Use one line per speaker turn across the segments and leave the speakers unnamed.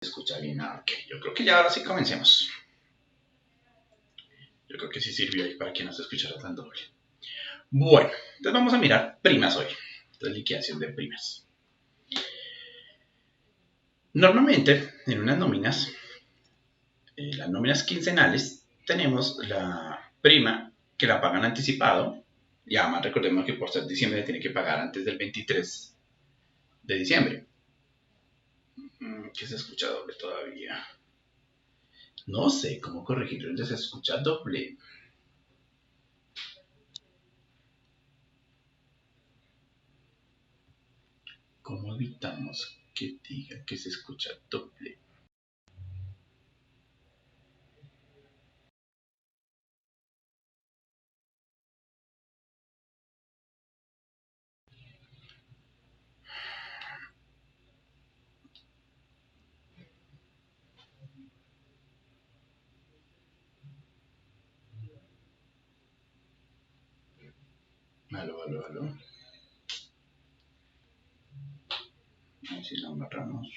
Escucha bien, ok, yo creo que ya ahora sí comencemos. Yo creo que sí sirvió ahí para que no se escuchara tan doble. Bueno, entonces vamos a mirar primas hoy. Entonces, liquidación de primas. Normalmente, en unas nóminas, las nóminas quincenales, tenemos la prima que la pagan anticipado. Y además recordemos que por ser diciembre se tiene que pagar antes del 23 de diciembre. ¿Qué se escucha doble todavía? No sé cómo corregirlo, entonces se escucha doble. ¿Cómo evitamos que diga que se escucha doble? Aló. A ver si lo agarramos.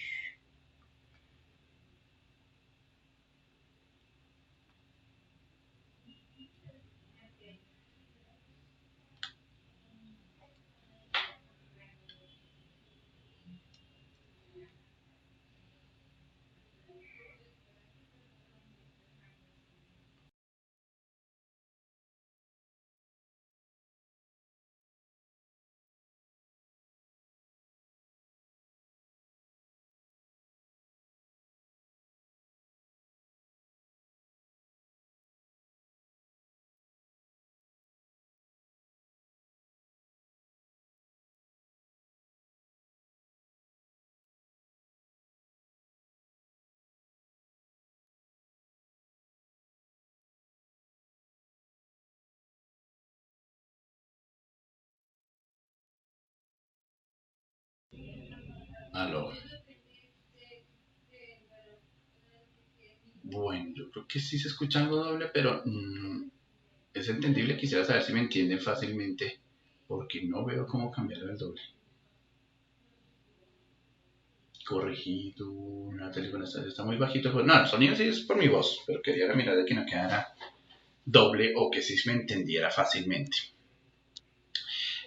Aló. Bueno, yo creo que sí se escucha algo doble, pero es entendible. Quisiera saber si me entienden fácilmente, porque no veo cómo cambiarlo al doble. Corregido, una teléfono está muy bajito. No, el sonido sí es por mi voz, pero quería mirar de que no quedara doble o que sí me entendiera fácilmente.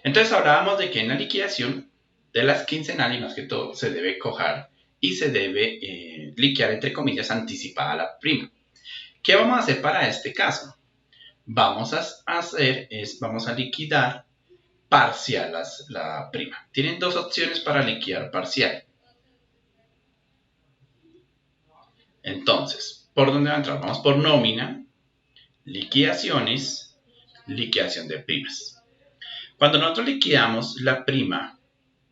Entonces hablábamos de que en la liquidación de las quincenales, más que todo, se debe cojar y se debe liquidar, entre comillas, anticipada la prima. ¿Qué vamos a hacer para este caso? Vamos a liquidar parcial la prima. Tienen dos opciones para liquidar parcial. Entonces, ¿por dónde va a entrar? Vamos por nómina, liquidaciones, liquidación de primas. Cuando nosotros liquidamos la prima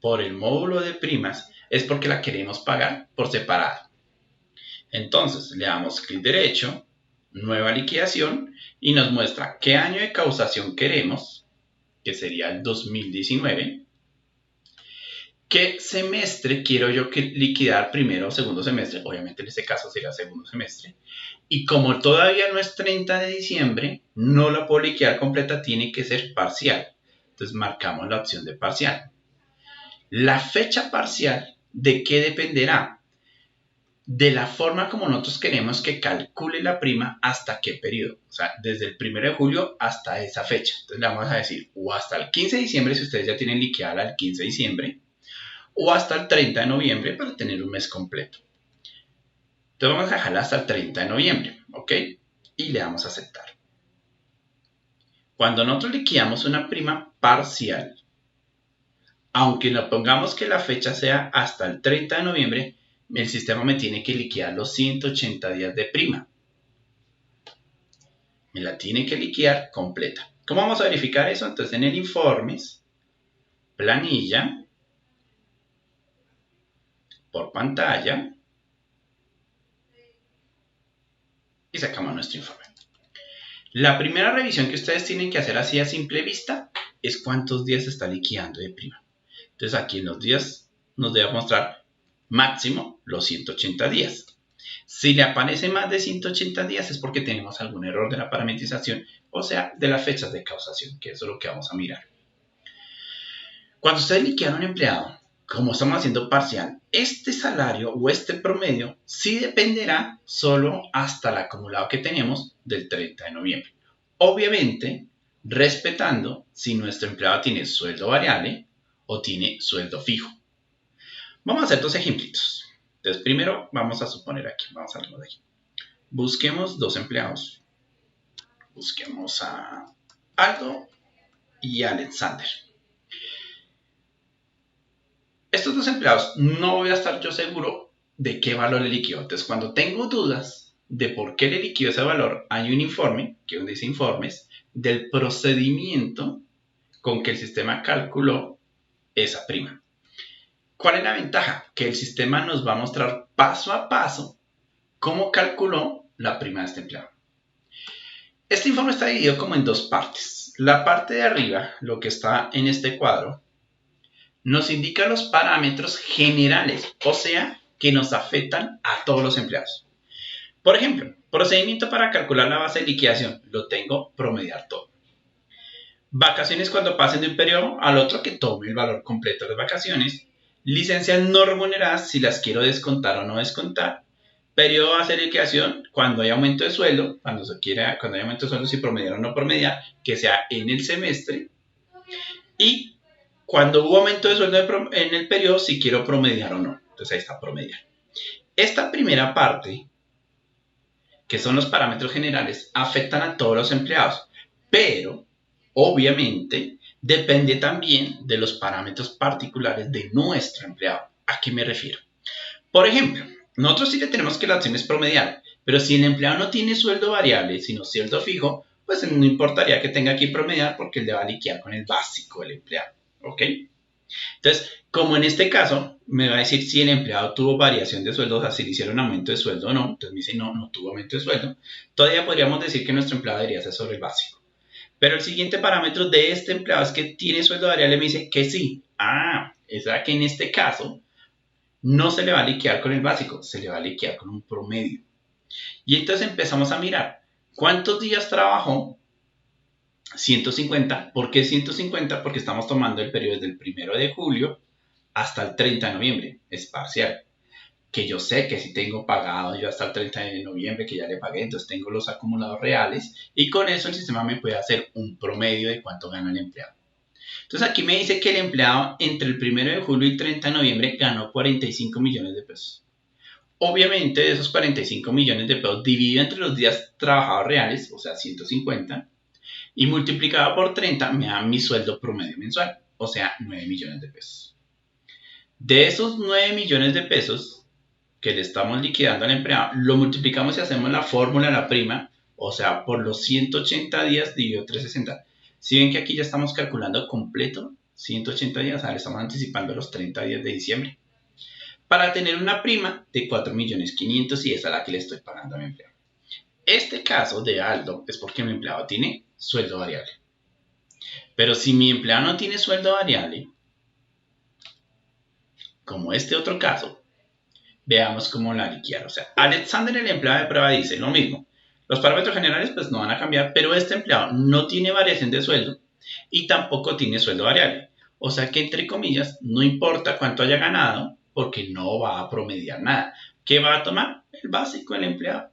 por el módulo de primas, es porque la queremos pagar por separado. Entonces, le damos clic derecho, nueva liquidación, y nos muestra qué año de causación queremos, que sería el 2019. ¿Qué semestre quiero yo liquidar, primero o segundo semestre? Obviamente en este caso sería segundo semestre. Y como todavía no es 30 de diciembre, no la puedo liquidar completa, tiene que ser parcial. Entonces marcamos la opción de parcial. La fecha parcial, ¿de qué dependerá? De la forma como nosotros queremos que calcule la prima hasta qué periodo. O sea, desde el 1 de julio hasta esa fecha. Entonces le vamos a decir o hasta el 15 de diciembre si ustedes ya tienen liquidada el 15 de diciembre, o hasta el 30 de noviembre para tener un mes completo. Entonces vamos a dejarla hasta el 30 de noviembre, ¿ok? Y le damos a aceptar. Cuando nosotros liquidamos una prima parcial, aunque nos pongamos que la fecha sea hasta el 30 de noviembre, el sistema me tiene que liquidar los 180 días de prima. Me la tiene que liquidar completa. ¿Cómo vamos a verificar eso? Entonces en el informes, planilla, por pantalla, y sacamos nuestro informe. La primera revisión que ustedes tienen que hacer así a simple vista es cuántos días se está liquidando de prima. Entonces aquí en los días nos debe mostrar máximo los 180 días. Si le aparece más de 180 días es porque tenemos algún error de la parametrización, o sea, de las fechas de causación, que eso es lo que vamos a mirar. Cuando ustedes liquidan a un empleado, como estamos haciendo parcial, este salario o este promedio sí dependerá solo hasta el acumulado que tenemos del 30 de noviembre. Obviamente, respetando si nuestro empleado tiene sueldo variable o tiene sueldo fijo. Vamos a hacer dos ejemplitos. Entonces, primero vamos a suponer aquí, vamos a verlo de aquí. Busquemos dos empleados. Busquemos a Aldo y a Alexander. Estos dos empleados no voy a estar yo seguro de qué valor le liquido. Entonces, cuando tengo dudas de por qué le liquido ese valor, hay un informe, que dice informes, del procedimiento con que el sistema calculó esa prima. ¿Cuál es la ventaja? Que el sistema nos va a mostrar paso a paso cómo calculó la prima de este empleado. Este informe está dividido como en dos partes. La parte de arriba, lo que está en este cuadro, nos indica los parámetros generales, o sea, que nos afectan a todos los empleados. Por ejemplo, procedimiento para calcular la base de liquidación, lo tengo promediar todo. Vacaciones cuando pasen de un periodo al otro, que tome el valor completo de las vacaciones. Licencias no remuneradas, si las quiero descontar o no descontar. Periodo de base de liquidación, cuando hay aumento de sueldo, cuando hay aumento de sueldo, si promediar o no promediar, que sea en el semestre. Y cuando hubo aumento de sueldo en el periodo, si quiero promediar o no. Entonces ahí está promediar. Esta primera parte, que son los parámetros generales, afectan a todos los empleados, pero obviamente depende también de los parámetros particulares de nuestro empleado. ¿A qué me refiero? Por ejemplo, nosotros sí le tenemos que la opción es promediar, pero si el empleado no tiene sueldo variable, sino sueldo fijo, pues no importaría que tenga que promediar porque él le va a liquidar con el básico del empleado. ¿Ok? Entonces, como en este caso, me va a decir si el empleado tuvo variación de sueldo, o sea, si le hicieron aumento de sueldo o no. Entonces me dice, no tuvo aumento de sueldo. Todavía podríamos decir que nuestro empleado debería ser sobre el básico. Pero el siguiente parámetro de este empleado es que tiene sueldo variable, me dice que sí. O sea que en este caso no se le va a liquidar con el básico, se le va a liquidar con un promedio. Y entonces empezamos a mirar cuántos días trabajó. 150. ¿Por qué 150? Porque estamos tomando el periodo desde el 1 de julio hasta el 30 de noviembre. Es parcial. Que yo sé que si tengo pagado yo hasta el 30 de noviembre, que ya le pagué, entonces tengo los acumulados reales y con eso el sistema me puede hacer un promedio de cuánto gana el empleado. Entonces aquí me dice que el empleado entre el 1 de julio y 30 de noviembre ganó 45 millones de pesos. Obviamente de esos 45 millones de pesos dividido entre los días trabajados reales, o sea 150, y multiplicado por 30 me da mi sueldo promedio mensual, o sea 9 millones de pesos. De esos 9 millones de pesos que le estamos liquidando al empleado, lo multiplicamos y hacemos la fórmula de la prima, o sea, por los 180 días dividido 360. Si ven que aquí ya estamos calculando completo 180 días, ahora estamos anticipando los 30 días de diciembre, para tener una prima de 4.500.000 y esa es la que le estoy pagando a mi empleado. Este caso de Aldo es porque mi empleado tiene sueldo variable. Pero si mi empleado no tiene sueldo variable, como este otro caso, veamos cómo la liquidar. O sea, Alexander, el empleado de prueba, dice lo mismo. Los parámetros generales pues no van a cambiar, pero este empleado no tiene variación de sueldo y tampoco tiene sueldo variable. O sea que, entre comillas, no importa cuánto haya ganado porque no va a promediar nada. ¿Qué va a tomar? El básico del empleado.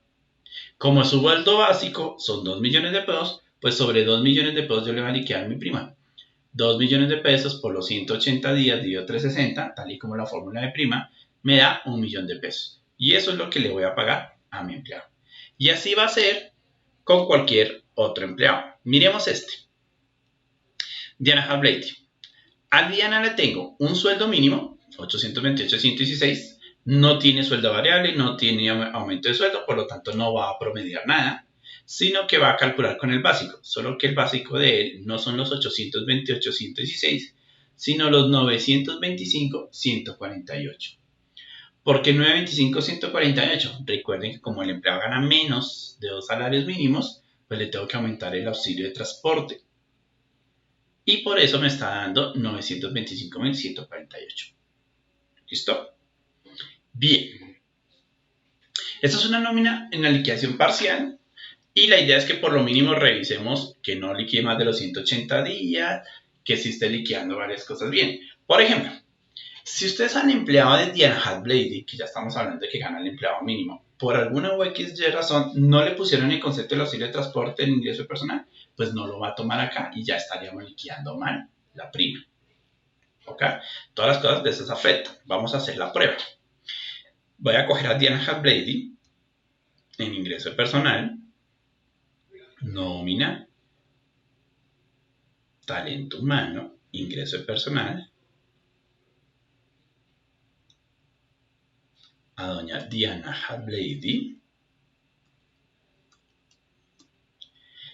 Como su sueldo básico son 2 millones de pesos, pues sobre 2 millones de pesos yo le voy a liquidar mi prima. 2 millones de pesos por los 180 días dividido 360, tal y como la fórmula de prima, me da 1 millón de pesos. Y eso es lo que le voy a pagar a mi empleado. Y así va a ser con cualquier otro empleado. Miremos este. Diana Halblady. A Diana le tengo un sueldo mínimo, 828.116. No tiene sueldo variable, no tiene aumento de sueldo, por lo tanto no va a promediar nada, sino que va a calcular con el básico, solo que el básico de él no son los 828.116, sino los 925.148. ¿Por qué 925.148? Recuerden que como el empleado gana menos de 2 salarios mínimos, pues le tengo que aumentar el auxilio de transporte. Y por eso me está dando 925.148. ¿Listo? Bien. Esta es una nómina en la liquidación parcial y la idea es que por lo mínimo revisemos que no liquide más de los 180 días, que sí esté liquidando varias cosas bien. Por ejemplo, Si ustedes han empleado de Diana Hatblady, que ya estamos hablando de que gana el empleado mínimo, por alguna o X y razón no le pusieron el concepto del auxilio de transporte en ingreso personal, pues no lo va a tomar acá y ya estaríamos liquidando mal la prima. ¿Ok? Todas las cosas de esas afectan. Vamos a hacer la prueba. Voy a coger a Diana Hatblady en ingreso personal, nómina, talento humano, ingreso personal, a doña Diana Hatblady,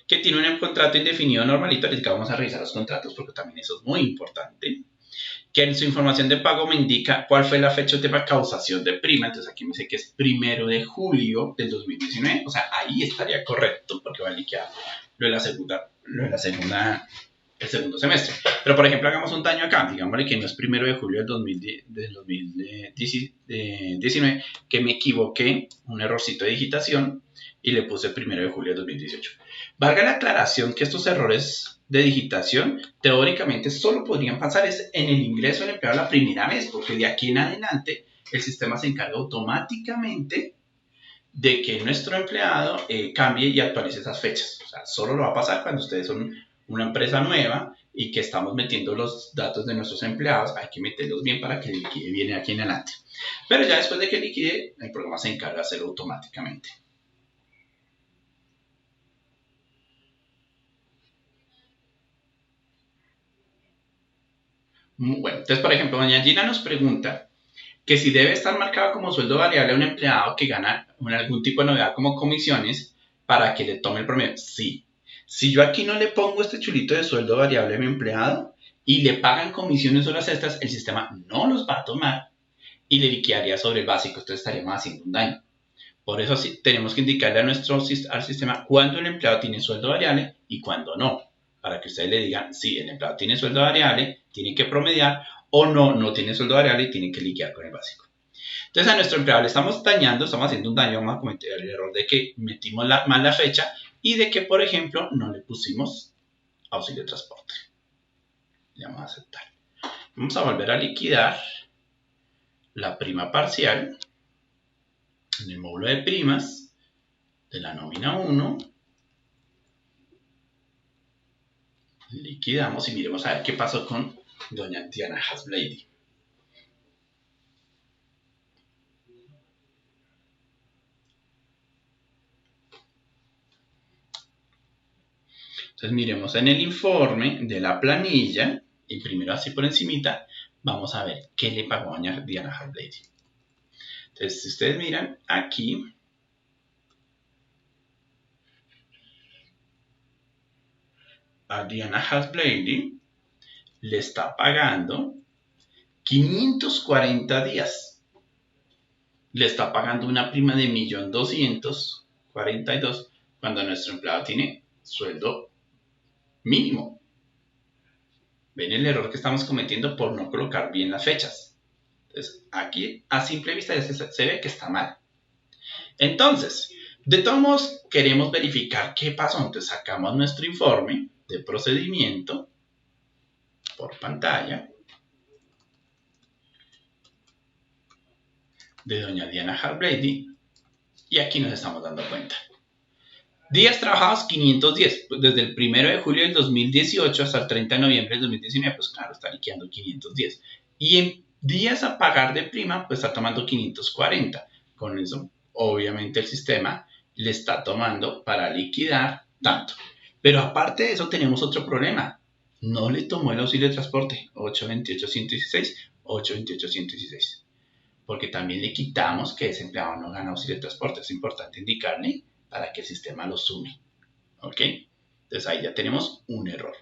que tiene un contrato indefinido normalito. Ahorita vamos a revisar los contratos porque también eso es muy importante. Que en su información de pago me indica cuál fue la fecha de causación de prima. Entonces aquí me dice que es 1 de julio del 2019. O sea, ahí estaría correcto porque va a liquidar lo de la segunda, el segundo semestre. Pero por ejemplo, hagamos un daño acá. Digámosle que no es 1 de julio del 2019, que me equivoqué, un errorcito de digitación y le puse 1 de julio del 2018. Valga la aclaración que estos errores de digitación teóricamente solo podrían pasar en el ingreso del empleado la primera vez, porque de aquí en adelante el sistema se encarga automáticamente de que nuestro empleado cambie y actualice esas fechas. O sea, solo lo va a pasar cuando ustedes son una empresa nueva y que estamos metiendo los datos de nuestros empleados. Hay que meterlos bien para que liquide bien aquí en adelante. Pero ya después de que liquide, el programa se encarga de hacerlo automáticamente. Bueno, entonces, por ejemplo, doña Gina nos pregunta que si debe estar marcado como sueldo variable a un empleado que gana algún tipo de novedad como comisiones para que le tome el promedio. Sí. Si yo aquí no le pongo este chulito de sueldo variable a mi empleado y le pagan comisiones o horas extras, el sistema no los va a tomar y le liquidaría sobre el básico. Entonces estaríamos haciendo un daño. Por eso sí, tenemos que indicarle al sistema cuándo el empleado tiene sueldo variable y cuándo no. Para que ustedes le digan, sí, el empleado tiene sueldo variable, tiene que promediar, o no, no tiene sueldo variable y tiene que liquidar con el básico. Entonces a nuestro empleado le estamos dañando, estamos haciendo un daño, vamos a cometer el error de que metimos mal la fecha y de que, por ejemplo, no le pusimos auxilio de transporte. Le vamos a aceptar. Vamos a volver a liquidar la prima parcial en el módulo de primas de la nómina 1. Liquidamos y miremos a ver qué pasó con doña Diana Hatblady. Entonces miremos en el informe de la planilla y primero así por encimita vamos a ver qué le pagó a doña Diana Hatblady. Entonces si ustedes miran aquí, a Diana Hatblady le está pagando 540 días. Le está pagando una prima de 1.242.000 cuando nuestro empleado tiene sueldo mínimo. ¿Ven el error que estamos cometiendo por no colocar bien las fechas? Entonces, aquí a simple vista ya se ve que está mal. Entonces, de todos modos, queremos verificar qué pasó. Entonces, sacamos nuestro informe de procedimiento por pantalla de doña Diana Hatblady y aquí nos estamos dando cuenta. Días trabajados 510, pues desde el 1 de julio del 2018 hasta el 30 de noviembre del 2019, pues claro, está liquidando 510. Y en días a pagar de prima, pues está tomando 540. Con eso, obviamente el sistema le está tomando para liquidar tanto. Pero aparte de eso, tenemos otro problema. No le tomó el auxilio de transporte, 828.116, 828.116. Porque también le quitamos que ese empleado no gana auxilio de transporte. Es importante indicarle para que el sistema lo sume. ¿Ok? Entonces ahí ya tenemos un error.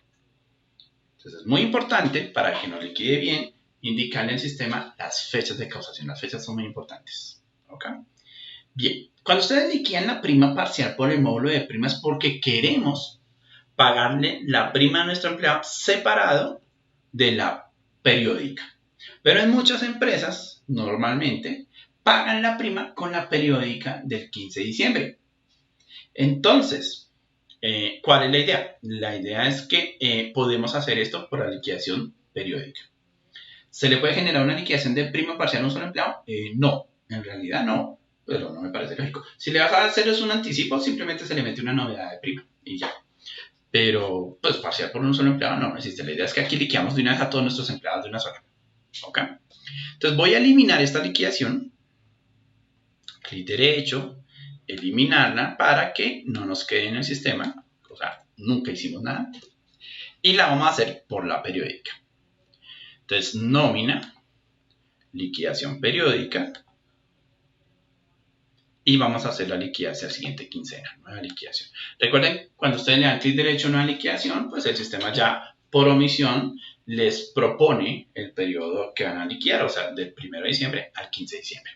Entonces es muy importante para que nos liquide bien, indicarle al sistema las fechas de causación. Las fechas son muy importantes. ¿Ok? Bien, cuando ustedes liquidan la prima parcial por el módulo de primas porque queremos pagarle la prima a nuestro empleado separado de la periódica. Pero en muchas empresas, normalmente, pagan la prima con la periódica del 15 de diciembre. Entonces, ¿cuál es la idea? La idea es que podemos hacer esto por la liquidación periódica. ¿Se le puede generar una liquidación de prima parcial a un solo empleado? No, en realidad no, pero no me parece lógico. Si le vas a hacer es un anticipo, simplemente se le mete una novedad de prima y ya. Pero, pues, parcial por un solo empleado no existe. La idea es que aquí liquidamos de una vez a todos nuestros empleados de una sola. ¿Ok? Entonces voy a eliminar esta liquidación. Clic derecho, eliminarla para que no nos quede en el sistema. O sea, nunca hicimos nada. Y la vamos a hacer por la periódica. Entonces, nómina, liquidación periódica. Y vamos a hacer la liquidación siguiente quincena, nueva liquidación. Recuerden, cuando ustedes le dan clic derecho a nueva liquidación, pues el sistema ya por omisión les propone el periodo que van a liquidar, o sea, del 1 de diciembre al 15 de diciembre.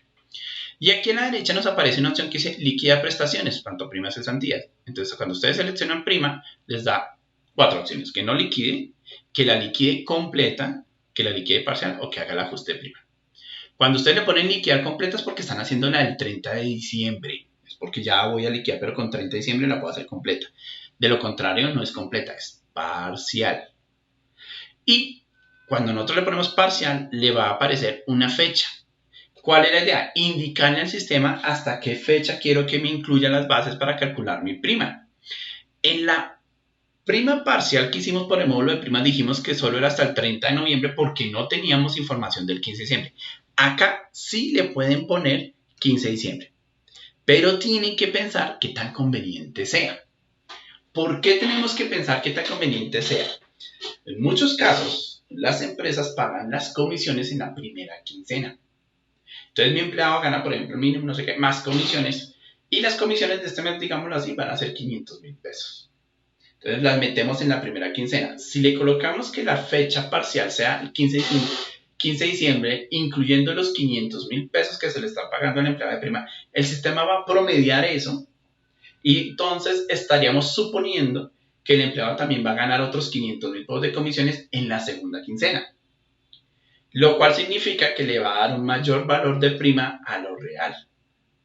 Y aquí a la derecha nos aparece una opción que dice liquida prestaciones, tanto primas y cesantías. Entonces, cuando ustedes seleccionan prima, les da 4 opciones: que no liquide, que la liquide completa, que la liquide parcial o que haga el ajuste de prima. Cuando ustedes le ponen liquidar completa es porque están haciendo la del 30 de diciembre. Es porque ya voy a liquidar, pero con 30 de diciembre la puedo hacer completa. De lo contrario, no es completa, es parcial. Y cuando nosotros le ponemos parcial, le va a aparecer una fecha. ¿Cuál es la idea? Indicarle al sistema hasta qué fecha quiero que me incluya las bases para calcular mi prima. En la prima parcial que hicimos por el módulo de primas dijimos que solo era hasta el 30 de noviembre porque no teníamos información del 15 de diciembre. Acá sí le pueden poner 15 de diciembre, pero tienen que pensar qué tan conveniente sea. ¿Por qué tenemos que pensar qué tan conveniente sea? En muchos casos, las empresas pagan las comisiones en la primera quincena. Entonces mi empleado gana, por ejemplo, el mínimo, no sé qué, más comisiones, y las comisiones de este mes, digámoslo así, van a ser 500,000 pesos. Entonces las metemos en la primera quincena. Si le colocamos que la fecha parcial sea el 15 de diciembre, incluyendo los 500,000 pesos que se le está pagando al empleado de prima, el sistema va a promediar eso y entonces estaríamos suponiendo que el empleado también va a ganar otros 500,000 pesos de comisiones en la segunda quincena, lo cual significa que le va a dar un mayor valor de prima a lo real.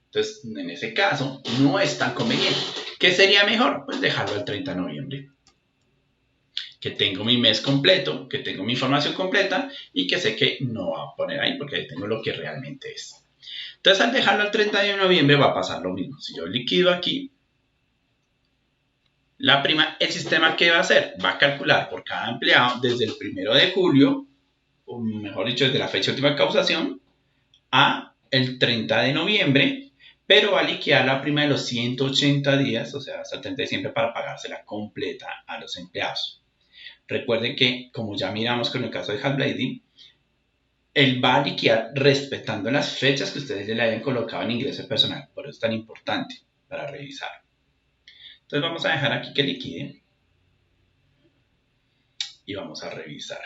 Entonces, en ese caso, no es tan conveniente. ¿Qué sería mejor? Pues dejarlo al 30 de noviembre. Que tengo mi mes completo, que tengo mi información completa y que sé que no va a poner ahí porque tengo lo que realmente es. Entonces, al dejarlo al 30 de noviembre va a pasar lo mismo. Si yo liquido aquí la prima, el sistema ¿qué va a hacer? Va a calcular por cada empleado desde el 1 de julio, o mejor dicho, desde la fecha de última causación, a el 30 de noviembre, pero va a liquidar la prima de los 180 días, o sea, hasta el 30 de diciembre para pagársela completa a los empleados. Recuerden que, como ya miramos con el caso de Halblading, él va a liquidar respetando las fechas que ustedes le hayan colocado en ingreso personal. Por eso es tan importante para revisar. Entonces vamos a dejar aquí que liquide y vamos a revisar.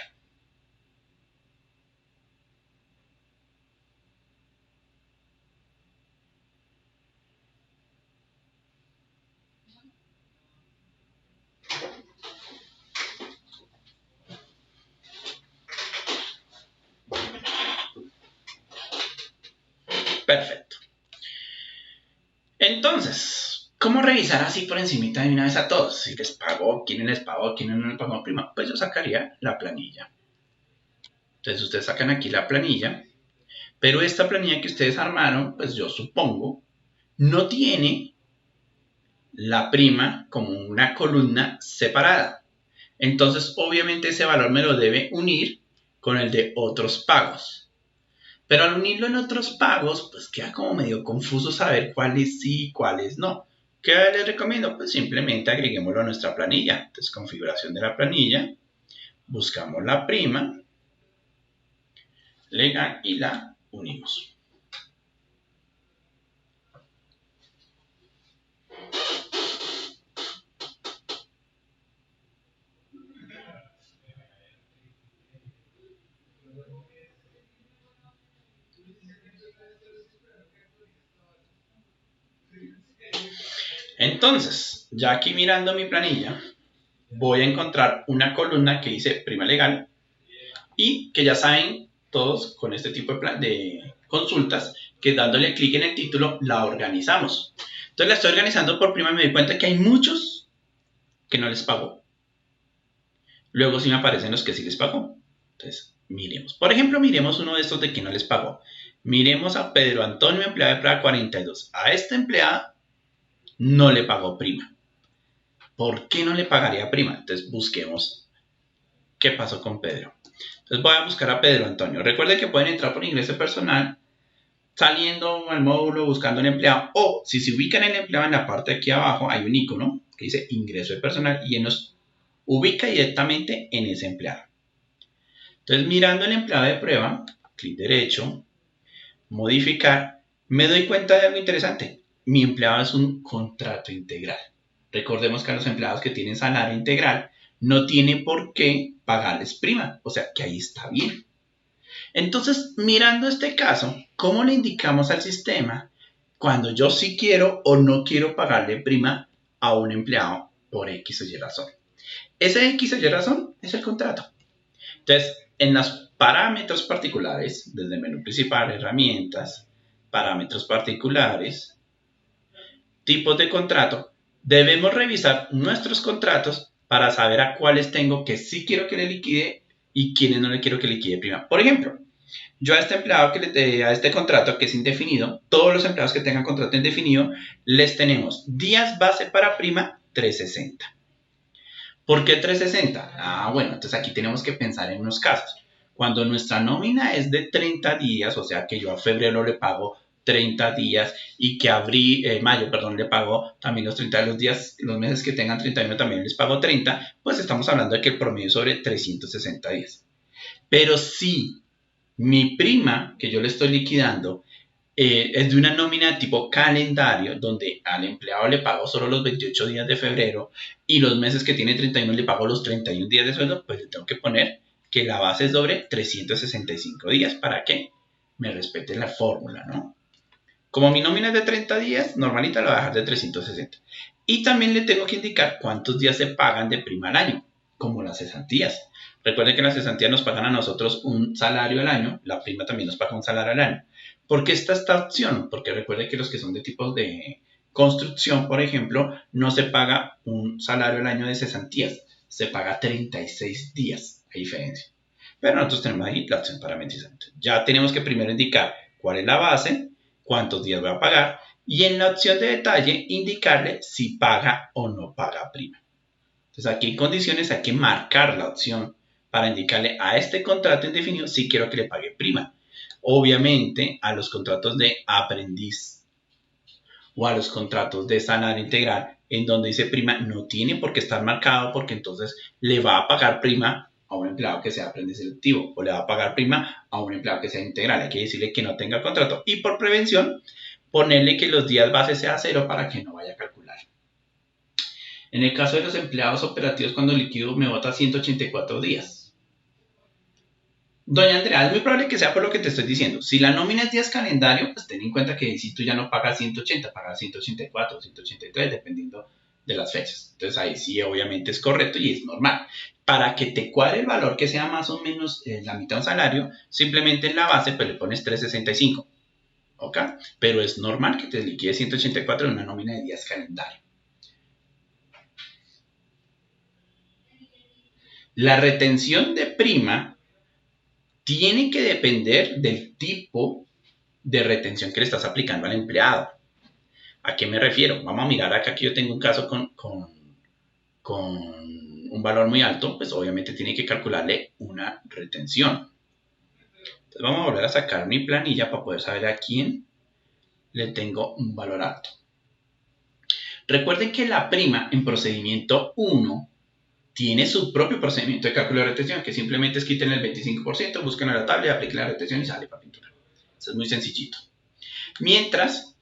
Perfecto. Entonces, ¿cómo revisar así por encimita de una vez a todos? Si les pagó, quién les pagó, quién no les pagó prima. Pues yo sacaría la planilla. Entonces ustedes sacan aquí la planilla, pero esta planilla que ustedes armaron, pues yo supongo, no tiene la prima como una columna separada. Entonces, obviamente ese valor me lo debe unir con el de otros pagos. Pero al unirlo en otros pagos, pues queda como medio confuso saber cuáles sí y cuáles no. ¿Qué les recomiendo? Pues simplemente agreguémoslo a nuestra planilla. Entonces, configuración de la planilla, buscamos la prima legal y la unimos. Entonces, ya aquí mirando mi planilla, voy a encontrar una columna que dice prima legal y que ya saben todos con este tipo de consultas que dándole clic en el título la organizamos. Entonces la estoy organizando por prima y me doy cuenta que hay muchos que no les pagó. Luego sí me aparecen los que sí les pagó. Entonces Miremos. Por ejemplo, miremos uno de estos de que no les pagó. Miremos a Pedro Antonio, empleado de prueba 42. A este empleado no le pagó prima. ¿Por qué no le pagaría prima? Entonces busquemos qué pasó con Pedro. Entonces voy a buscar a Pedro Antonio. Recuerden que pueden entrar por ingreso personal, saliendo al módulo, buscando un empleado. O si se ubican el empleado en la parte de aquí abajo, hay un icono que dice ingreso de personal y él nos ubica directamente en ese empleado. Entonces mirando el empleado de prueba, clic derecho, modificar, me doy cuenta de algo interesante. Mi empleado es un contrato integral. Recordemos que a los empleados que tienen salario integral no tienen por qué pagarles prima. O sea que ahí está bien. Entonces, mirando este caso, ¿cómo le indicamos al sistema cuando yo sí quiero o no quiero pagarle prima a un empleado por X o Y razón? Ese X o Y razón es el contrato. Entonces, en los parámetros particulares, desde el menú principal, herramientas, parámetros particulares, tipos de contrato, debemos revisar nuestros contratos para saber a cuáles tengo que sí quiero que le liquide y quiénes no le quiero que liquide prima. Por ejemplo, yo a este empleado a este contrato que es indefinido, todos los empleados que tengan contrato indefinido, les tenemos días base para prima 360. ¿Por qué 360? Bueno, entonces aquí tenemos que pensar en unos casos. Cuando nuestra nómina es de 30 días, o sea que yo a febrero le pago 30 días y que a mayo le pago también los 30 de los días, los meses que tengan 31 también les pago 30, pues estamos hablando de que el promedio es sobre 360 días. Pero si mi prima que yo le estoy liquidando es de una nómina de tipo calendario, donde al empleado le pago solo los 28 días de febrero y los meses que tiene 31 le pago los 31 días de sueldo, pues le tengo que poner que la base es sobre 365 días para que me respete la fórmula, ¿no? Como mi nómina es de 30 días, normalita la voy a dejar de 360. Y también le tengo que indicar cuántos días se pagan de prima al año, como las cesantías. Recuerden que las cesantías nos pagan a nosotros un salario al año, la prima también nos paga un salario al año. ¿Por qué está esta opción? Porque recuerden que los que son de tipos de construcción, por ejemplo, no se paga un salario al año de cesantías, se paga 36 días, hay diferencia. Pero nosotros tenemos ahí la opción parametrizante. Ya tenemos que primero indicar cuál es la base, cuántos días voy a pagar y en la opción de detalle indicarle si paga o no paga prima. Entonces aquí en condiciones hay que marcar la opción para indicarle a este contrato indefinido si quiero que le pague prima. Obviamente a los contratos de aprendiz o a los contratos de salario integral en donde dice prima no tiene por qué estar marcado porque entonces le va a pagar prima a un empleado que sea aprendiz selectivo o le va a pagar prima a un empleado que sea integral. Hay que decirle que no tenga contrato y por prevención ponerle que los días base sea 0 para que no vaya a calcular. En el caso de los empleados operativos, cuando liquido me bota 184 días. Doña Andrea, es muy probable que sea por lo que te estoy diciendo. Si la nómina es días calendario, pues ten en cuenta que si tú ya no pagas 180, pagas 184, 183, dependiendo de las fechas. Entonces ahí sí obviamente es correcto y es normal. Para que te cuadre el valor que sea más o menos la mitad de un salario, simplemente en la base pues le pones 365. ¿Ok? Pero es normal que te liquide 184 en una nómina de días calendario. La retención de prima tiene que depender del tipo de retención que le estás aplicando al empleado. ¿A qué me refiero? Vamos a mirar acá que yo tengo un caso con un valor muy alto, pues obviamente tiene que calcularle una retención. Entonces vamos a volver a sacar mi planilla para poder saber a quién le tengo un valor alto. Recuerden que la prima en procedimiento 1 tiene su propio procedimiento de cálculo de retención, que simplemente es quiten el 25%, busquen a la tabla y apliquen la retención y sale para pintura. Eso es muy sencillito. Mientras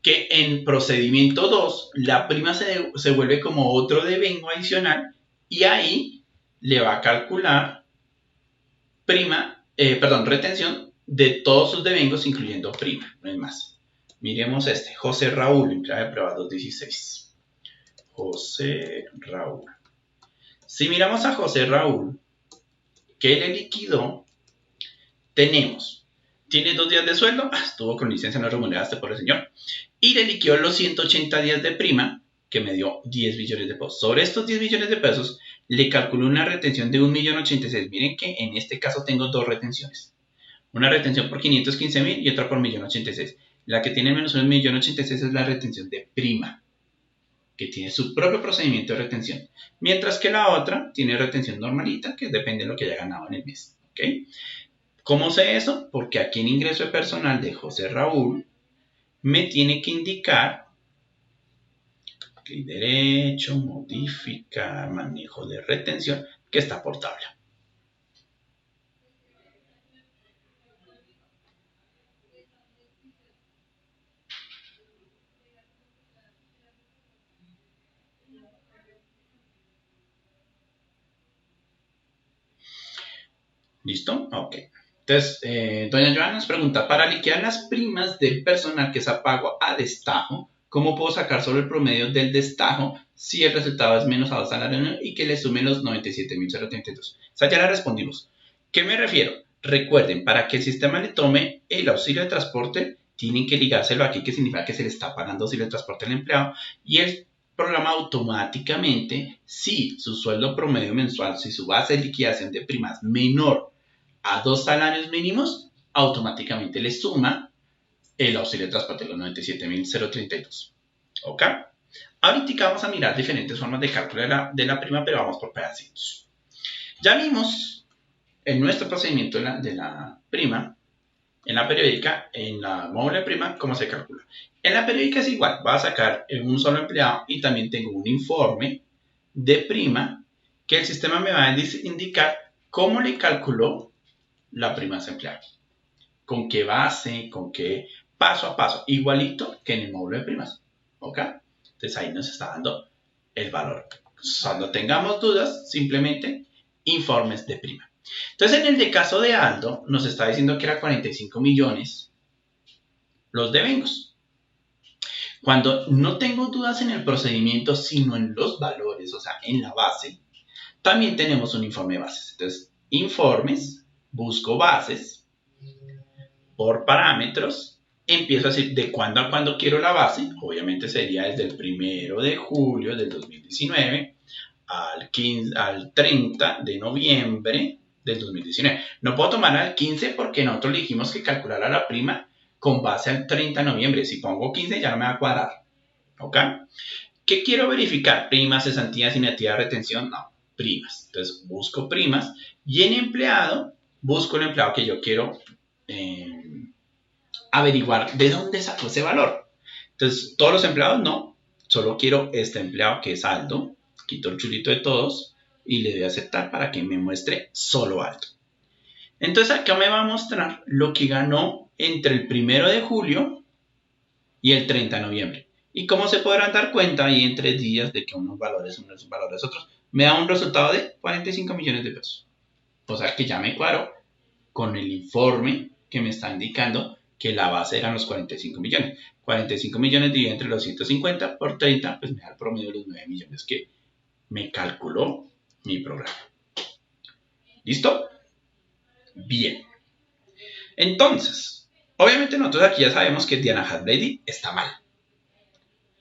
que en procedimiento 2, la prima se vuelve como otro devengo adicional y ahí le va a calcular retención de todos sus devengos, incluyendo prima, no es más. Miremos este, José Raúl, en clave de prueba 216. José Raúl. Si miramos a José Raúl, que le liquidó, tiene 2 días de sueldo, estuvo con licencia no remuneraste por el señor, y le liquidó los 180 días de prima, que me dio 10 billones de pesos. Sobre estos 10 billones de pesos, le calculo una retención de 1.086.000. Miren que en este caso tengo dos retenciones. Una retención por 515.000 y otra por 1.086.000. La que tiene menos 1.086.000 es la retención de prima, que tiene su propio procedimiento de retención. Mientras que la otra tiene retención normalita, que depende de lo que haya ganado en el mes. ¿Okay? ¿Cómo sé eso? Porque aquí en ingreso de personal de José Raúl me tiene que indicar clic derecho, modificar, manejo de retención, que está por tabla. ¿Listo? Ok. Entonces, doña Joana nos pregunta, para liquidar las primas del personal que es a pago a destajo, ¿cómo puedo sacar solo el promedio del destajo si el resultado es menos a 2 salarios y que le sumen los 97.032? O sea, ya la respondimos. ¿Qué me refiero? Recuerden, para que el sistema le tome el auxilio de transporte, tienen que ligárselo aquí, que significa que se le está pagando auxilio de transporte al empleado, y el programa automáticamente, si su sueldo promedio mensual, si su base de liquidación de primas menor a 2 salarios mínimos, automáticamente le suma el auxilio de transporte de los 97.032. ¿Ok? Ahorita vamos a mirar diferentes formas de cálculo de la prima, pero vamos por pedacitos. Ya vimos en nuestro procedimiento de la prima, en la periódica, en la móvil de prima, cómo se calcula. En la periódica es igual, va a sacar un solo empleado y también tengo un informe de prima que el sistema me va a indicar cómo le calculó la prima a ese empleado. Con qué base, con qué paso a paso, igualito que en el módulo de primas. ¿Ok? Entonces ahí nos está dando el valor. Cuando tengamos dudas, simplemente informes de prima. Entonces en el caso de Aldo, nos está diciendo que era 45 millones los devengos. Cuando no tengo dudas en el procedimiento, sino en los valores, o sea, en la base, también tenemos un informe de bases. Entonces, informes, busco bases por parámetros, empiezo a decir de cuándo a cuándo quiero la base. Obviamente sería desde el 1 de julio del 2019 al 30 de noviembre del 2019. No puedo tomar al 15 porque nosotros le dijimos que calculara la prima con base al 30 de noviembre. Si pongo 15 ya no me va a cuadrar. ¿Ok? ¿Qué quiero verificar? Primas, cesantías, inactividad, retención. No, primas. Entonces busco primas y en empleado busco el empleado que yo quiero averiguar de dónde sacó ese valor. Entonces, todos los empleados no, solo quiero este empleado que es Aldo, quito el chulito de todos y le doy a aceptar para que me muestre solo Aldo. Entonces, acá me va a mostrar lo que ganó entre el 1 de julio y el 30 de noviembre. Y como se podrán dar cuenta, ahí en 3 días de que unos valores otros, me da un resultado de 45 millones de pesos. O sea que ya me cuadro con el informe que me está indicando que la base eran los 45 millones. 45 millones dividido entre los 150 por 30, pues me da el promedio de los 9 millones que me calculó mi programa. ¿Listo? Bien. Entonces, obviamente nosotros aquí ya sabemos que Diana Hadley está mal.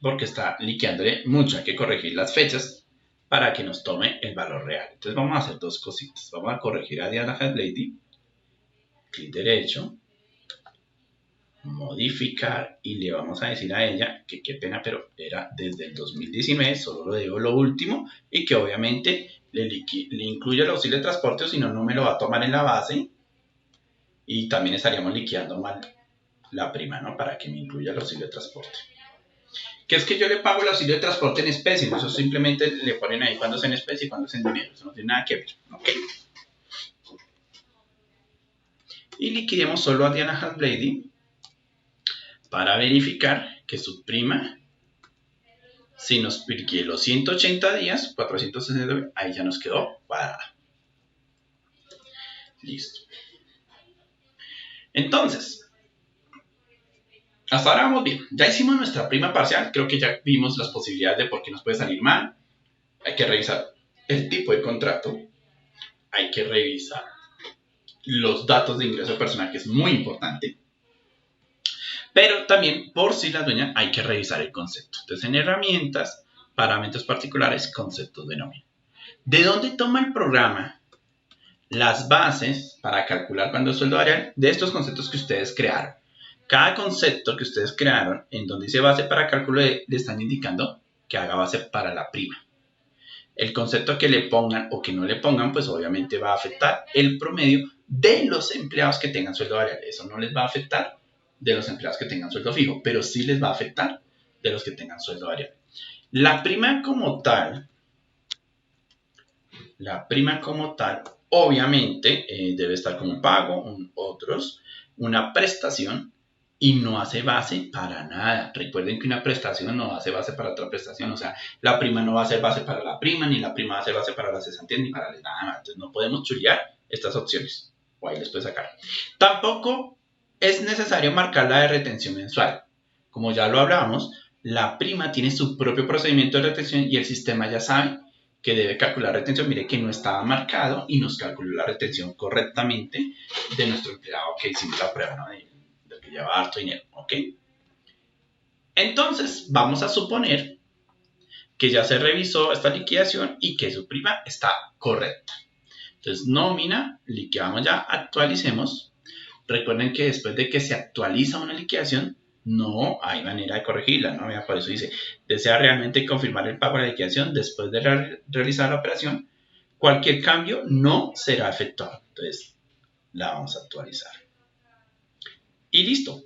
Porque está liqueándole mucho. Hay que corregir las fechas para que nos tome el valor real. Entonces vamos a hacer dos cositas. Vamos a corregir a Diana Hadley. Clic derecho. Modificar y le vamos a decir a ella que qué pena, pero era desde el 2019, solo le digo lo último y que obviamente le incluye el auxilio de transporte o si no, no me lo va a tomar en la base y también estaríamos liquidando mal la prima, ¿no? Para que me incluya el auxilio de transporte. Que es que yo le pago el auxilio de transporte en especie, ¿no? Eso simplemente le ponen ahí cuando es en especie y cuando es en dinero, eso no tiene nada que ver, ¿ok? Y liquidemos solo a Diana Halblady para verificar que su prima, si nos pique los 180 días, 460, ahí ya nos quedó cuadrada. Listo. Entonces, hasta ahora vamos bien. Ya hicimos nuestra prima parcial. Creo que ya vimos las posibilidades de por qué nos puede salir mal. Hay que revisar el tipo de contrato. Hay que revisar los datos de ingreso personal, que es muy importante. Pero también, por si la dueña, hay que revisar el concepto. Entonces, en herramientas, parámetros particulares, conceptos de nómina. ¿De dónde toma el programa las bases para calcular cuándo es sueldo variable? De estos conceptos que ustedes crearon. Cada concepto que ustedes crearon en donde dice base para cálculo le están indicando que haga base para la prima. El concepto que le pongan o que no le pongan, pues obviamente va a afectar el promedio de los empleados que tengan sueldo variable. Eso no les va a afectar de los empleados que tengan sueldo fijo, pero sí les va a afectar de los que tengan sueldo variable. La prima como tal, obviamente debe estar como un pago, otros, una prestación, y no hace base para nada. Recuerden que una prestación no hace base para otra prestación. O sea, la prima no va a ser base para la prima, ni la prima va a ser base para la cesantía, ni para nada más. Entonces no podemos chulear estas opciones. O ahí les puede sacar. Tampoco es necesario marcar la de retención mensual. Como ya lo hablábamos, la prima tiene su propio procedimiento de retención y el sistema ya sabe que debe calcular retención. Mire que no estaba marcado y nos calculó la retención correctamente de nuestro empleado que hicimos la prueba, ¿no? De que lleva harto dinero, ¿ok? Entonces, vamos a suponer que ya se revisó esta liquidación y que su prima está correcta. Entonces, nómina, liquidamos ya, actualicemos. Recuerden que después de que se actualiza una liquidación, no hay manera de corregirla, ¿no? Por eso dice, desea realmente confirmar el pago de la liquidación después de realizar la operación. Cualquier cambio no será efectuado. Entonces, la vamos a actualizar. Y listo.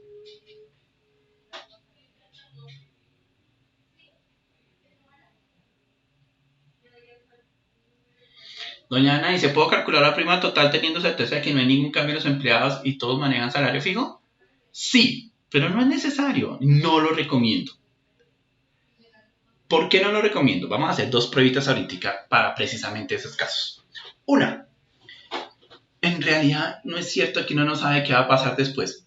Doña Ana dice, ¿puedo calcular la prima total teniendo certeza de que no hay ningún cambio en los empleados y todos manejan salario fijo? Sí, pero no es necesario. No lo recomiendo. ¿Por qué no lo recomiendo? Vamos a hacer dos pruebitas ahorita para precisamente esos casos. Una, en realidad no es cierto que uno no sabe qué va a pasar después.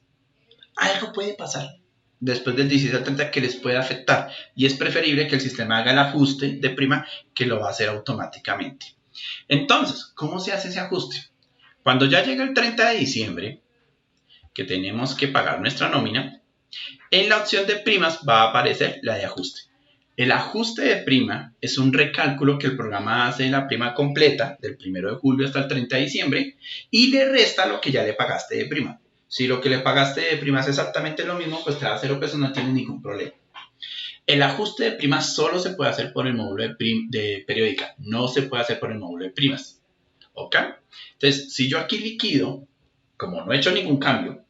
Algo puede pasar después del 16 al 30 que les puede afectar y es preferible que el sistema haga el ajuste de prima que lo va a hacer automáticamente. Entonces, ¿cómo se hace ese ajuste? Cuando ya llega el 30 de diciembre, que tenemos que pagar nuestra nómina, en la opción de primas va a aparecer la de ajuste. El ajuste de prima es un recálculo que el programa hace de la prima completa del 1 de julio hasta el 30 de diciembre y le resta lo que ya le pagaste de prima. Si lo que le pagaste de prima es exactamente lo mismo, pues te da 0 pesos, no tienes ningún problema. El ajuste de primas solo se puede hacer por el módulo de periódica, no se puede hacer por el módulo de primas. ¿Ok? Entonces, si yo aquí liquido, como no he hecho ningún cambio,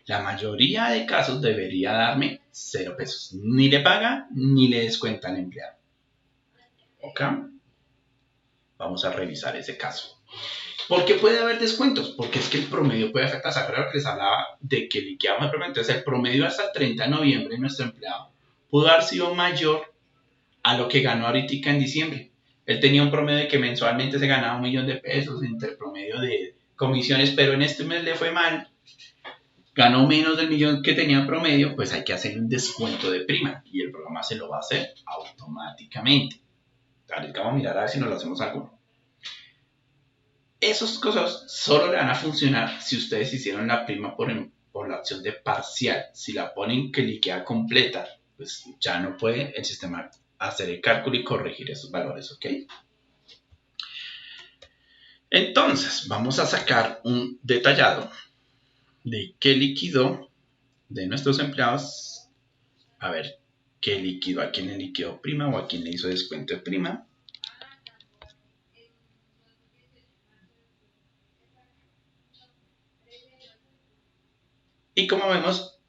la mayoría de casos debería darme 0 pesos. Ni le paga, ni le descuenta al empleado. ¿Ok? Vamos a revisar ese caso. ¿Por qué puede haber descuentos? Porque es que el promedio puede afectar. ¿Se acuerdan que les hablaba de que liquidamos el promedio? Entonces, el promedio hasta el 30 de noviembre de nuestro empleado pudo haber sido mayor a lo que ganó ahorita en diciembre. Él tenía un promedio de que mensualmente se ganaba 1 millón de pesos entre el promedio de comisiones, pero en este mes le fue mal. Ganó menos del millón que tenía promedio, pues hay que hacer un descuento de prima y el programa se lo va a hacer automáticamente. Ahorita vamos a mirar a ver si nos lo hacemos alguno. Esas cosas solo le van a funcionar si ustedes hicieron la prima por la opción de parcial. Si la ponen que liquida completa, pues ya no puede el sistema hacer el cálculo y corregir esos valores, ¿ok? Entonces, vamos a sacar un detallado de qué liquidó de nuestros empleados. A ver, qué liquidó, a quién le liquidó prima o a quién le hizo descuento de prima. Y como vemos,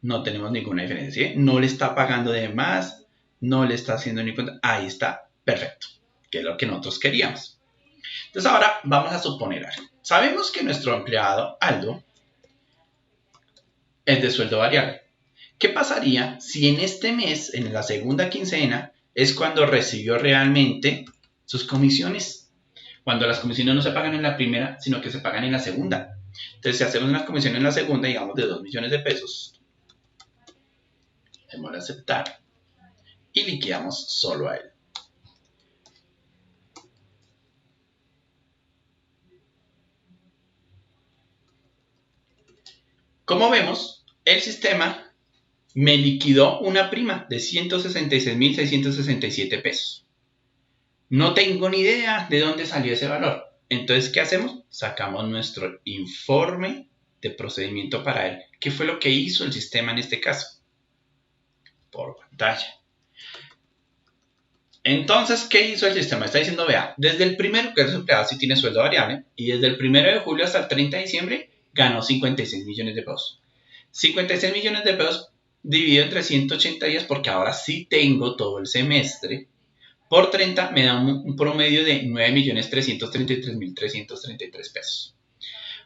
no tenemos ninguna diferencia, ¿sí? No le está pagando de más, no le está haciendo ni cuenta. Ahí está, perfecto, que es lo que nosotros queríamos. Entonces ahora vamos a suponer algo. Sabemos que nuestro empleado, Aldo, es de sueldo variable. ¿Qué pasaría si en este mes, en la segunda quincena, es cuando recibió realmente sus comisiones? Cuando las comisiones no se pagan en la primera, sino que se pagan en la segunda. Entonces, si hacemos unas comisiones en la segunda, digamos de 2 millones de pesos, demos a aceptar y liquidamos solo a él. Como vemos, el sistema me liquidó una prima de 166.667 pesos. No tengo ni idea de dónde salió ese valor. Entonces, ¿qué hacemos? Sacamos nuestro informe de procedimiento para él. ¿Qué fue lo que hizo el sistema en este caso? Por pantalla. Entonces, ¿qué hizo el sistema? Está diciendo, vea, desde el primero, que es empleado sí tiene sueldo variable, y desde el 1 de julio hasta el 30 de diciembre ganó 56 millones de pesos. 56 millones de pesos dividido entre 180 días, porque ahora sí tengo todo el semestre, por 30 me da un promedio de 9.333.333 pesos.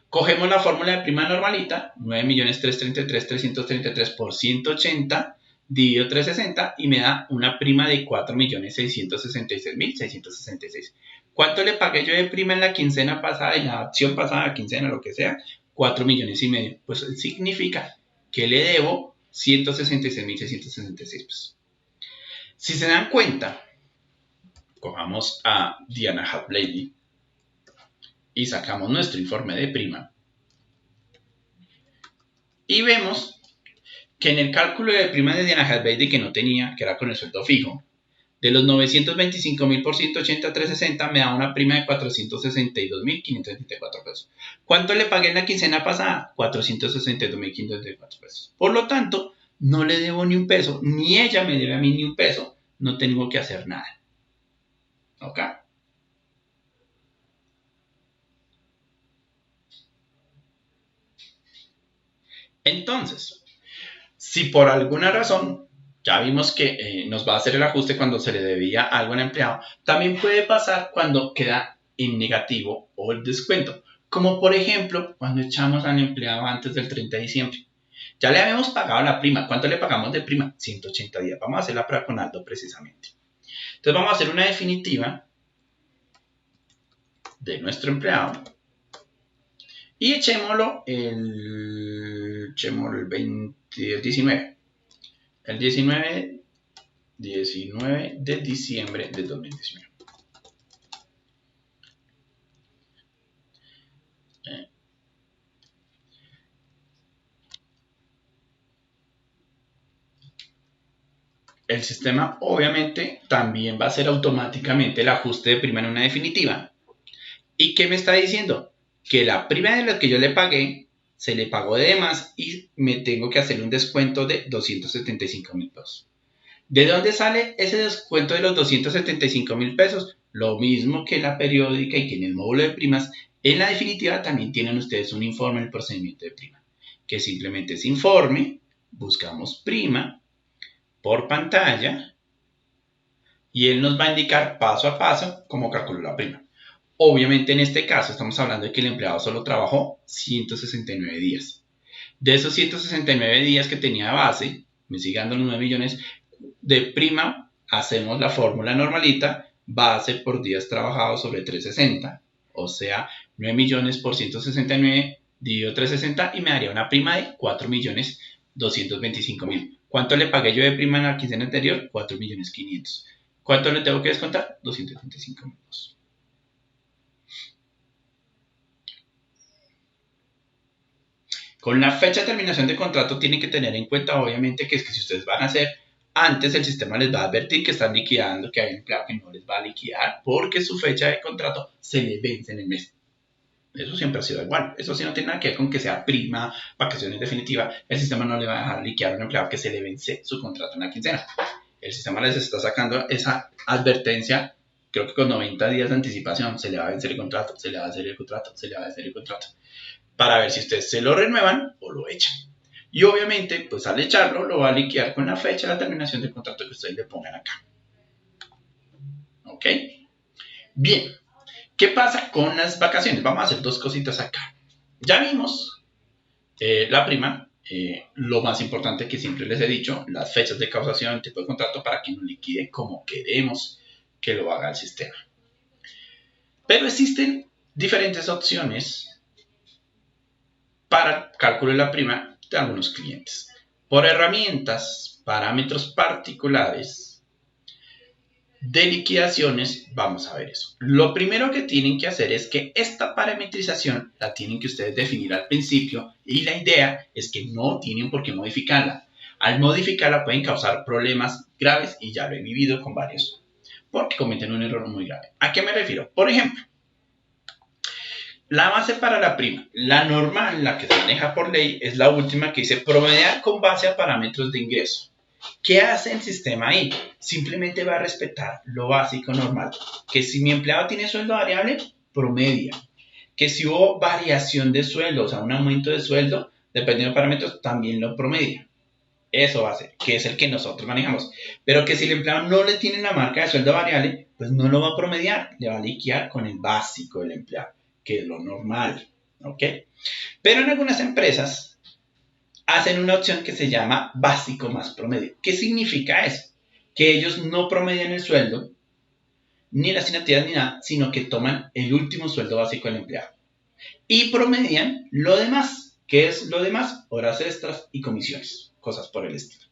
Cogemos la fórmula de prima normalita, 9.333.333 por 180, dividido 360 y me da una prima de 4.666.666. ¿Cuánto le pagué yo de prima en la quincena pasada, en la acción pasada, quincena, lo que sea? 4 millones y medio. Pues significa que le debo 166.666 pesos. Si se dan cuenta, cojamos a Diana Hadley y sacamos nuestro informe de prima y vemos que en el cálculo de prima de Diana Hadley que no tenía, que era con el sueldo fijo, de los 925.000 por 180, 360 me da una prima de 462.534 pesos. ¿Cuánto le pagué en la quincena pasada? 462.534 pesos. Por lo tanto, no le debo ni un peso, ni ella me debe a mí ni un peso, no tengo que hacer nada. ¿Ok? Entonces, si por alguna razón ya vimos que nos va a hacer el ajuste cuando se le debía algo al empleado, también puede pasar cuando queda en negativo o el descuento, como por ejemplo cuando echamos al empleado antes del 30 de diciembre. Ya le habíamos pagado la prima. ¿Cuánto le pagamos de prima? 180 días. Vamos a hacer la prueba con Aldo precisamente. Entonces vamos a hacer una definitiva de nuestro empleado y echémoslo el 19. El 19 de diciembre de 2019. El sistema obviamente también va a hacer automáticamente el ajuste de prima en una definitiva. ¿Y qué me está diciendo? Que la prima de la que yo le pagué se le pagó de más y me tengo que hacer un descuento de 275.000 pesos. ¿De dónde sale ese descuento de los 275.000 pesos? Lo mismo que la periódica y que en el módulo de primas. En la definitiva también tienen ustedes un informe del procedimiento de prima, que simplemente es informe, buscamos prima por pantalla y él nos va a indicar paso a paso cómo calculó la prima. Obviamente en este caso estamos hablando de que el empleado solo trabajó 169 días. De esos 169 días que tenía de base, me sigue dando los 9 millones de prima, hacemos la fórmula normalita, base por días trabajados sobre 360, o sea, 9 millones por 169 dividido 360 y me daría una prima de 4.225.000. ¿Cuánto le pagué yo de prima en la quincena anterior? 4.500.000. ¿Cuánto le tengo que descontar? 225.000. Con la fecha de terminación de contrato tienen que tener en cuenta, obviamente, que es que si ustedes van a hacer antes, el sistema les va a advertir que están liquidando, que hay un empleado que no les va a liquidar porque su fecha de contrato se le vence en el mes. Eso siempre ha sido igual. Eso sí no tiene nada que ver con que sea prima, vacaciones definitiva. El sistema no le va a dejar liquidar a un empleado que se le vence su contrato en la quincena. El sistema les está sacando esa advertencia, creo que con 90 días de anticipación. Se le va a vencer el contrato, se le va a hacer el contrato, se le va a vencer el contrato, para ver si ustedes se lo renuevan o lo echan. Y obviamente, pues al echarlo, lo va a liquidar con la fecha de la terminación del contrato que ustedes le pongan acá. ¿Ok? Bien. ¿Qué pasa con las vacaciones? Vamos a hacer dos cositas acá. Ya vimos la prima, lo más importante que siempre les he dicho, las fechas de causación, tipo de contrato, para que nos liquide como queremos que lo haga el sistema. Pero existen diferentes opciones para el cálculo de la prima de algunos clientes. Por herramientas, parámetros particulares de liquidaciones, vamos a ver eso. Lo primero que tienen que hacer es que esta parametrización la tienen que ustedes definir al principio y la idea es que no tienen por qué modificarla. Al modificarla pueden causar problemas graves y ya lo he vivido con varios. porque cometen un error muy grave. ¿A qué me refiero? Por ejemplo, la base para la prima, la normal, la que se maneja por ley, es la última que dice promediar con base a parámetros de ingreso. ¿Qué hace el sistema ahí? Simplemente va a respetar lo básico normal, que si mi empleado tiene sueldo variable, promedia. Que si hubo variación de sueldo, o sea, un aumento de sueldo, dependiendo de parámetros, también lo promedia. Eso va a ser, que es el que nosotros manejamos. Pero que si el empleado no le tiene la marca de sueldo variable, pues no lo va a promediar, le va a liquidar con el básico del empleado, que es lo normal, ¿ok? Pero en algunas empresas hacen una opción que se llama básico más promedio. ¿Qué significa eso? Que ellos no promedian el sueldo, ni las asignaturas ni nada, sino que toman el último sueldo básico del empleado y promedian lo demás. ¿Qué es lo demás? Horas extras y comisiones, cosas por el estilo.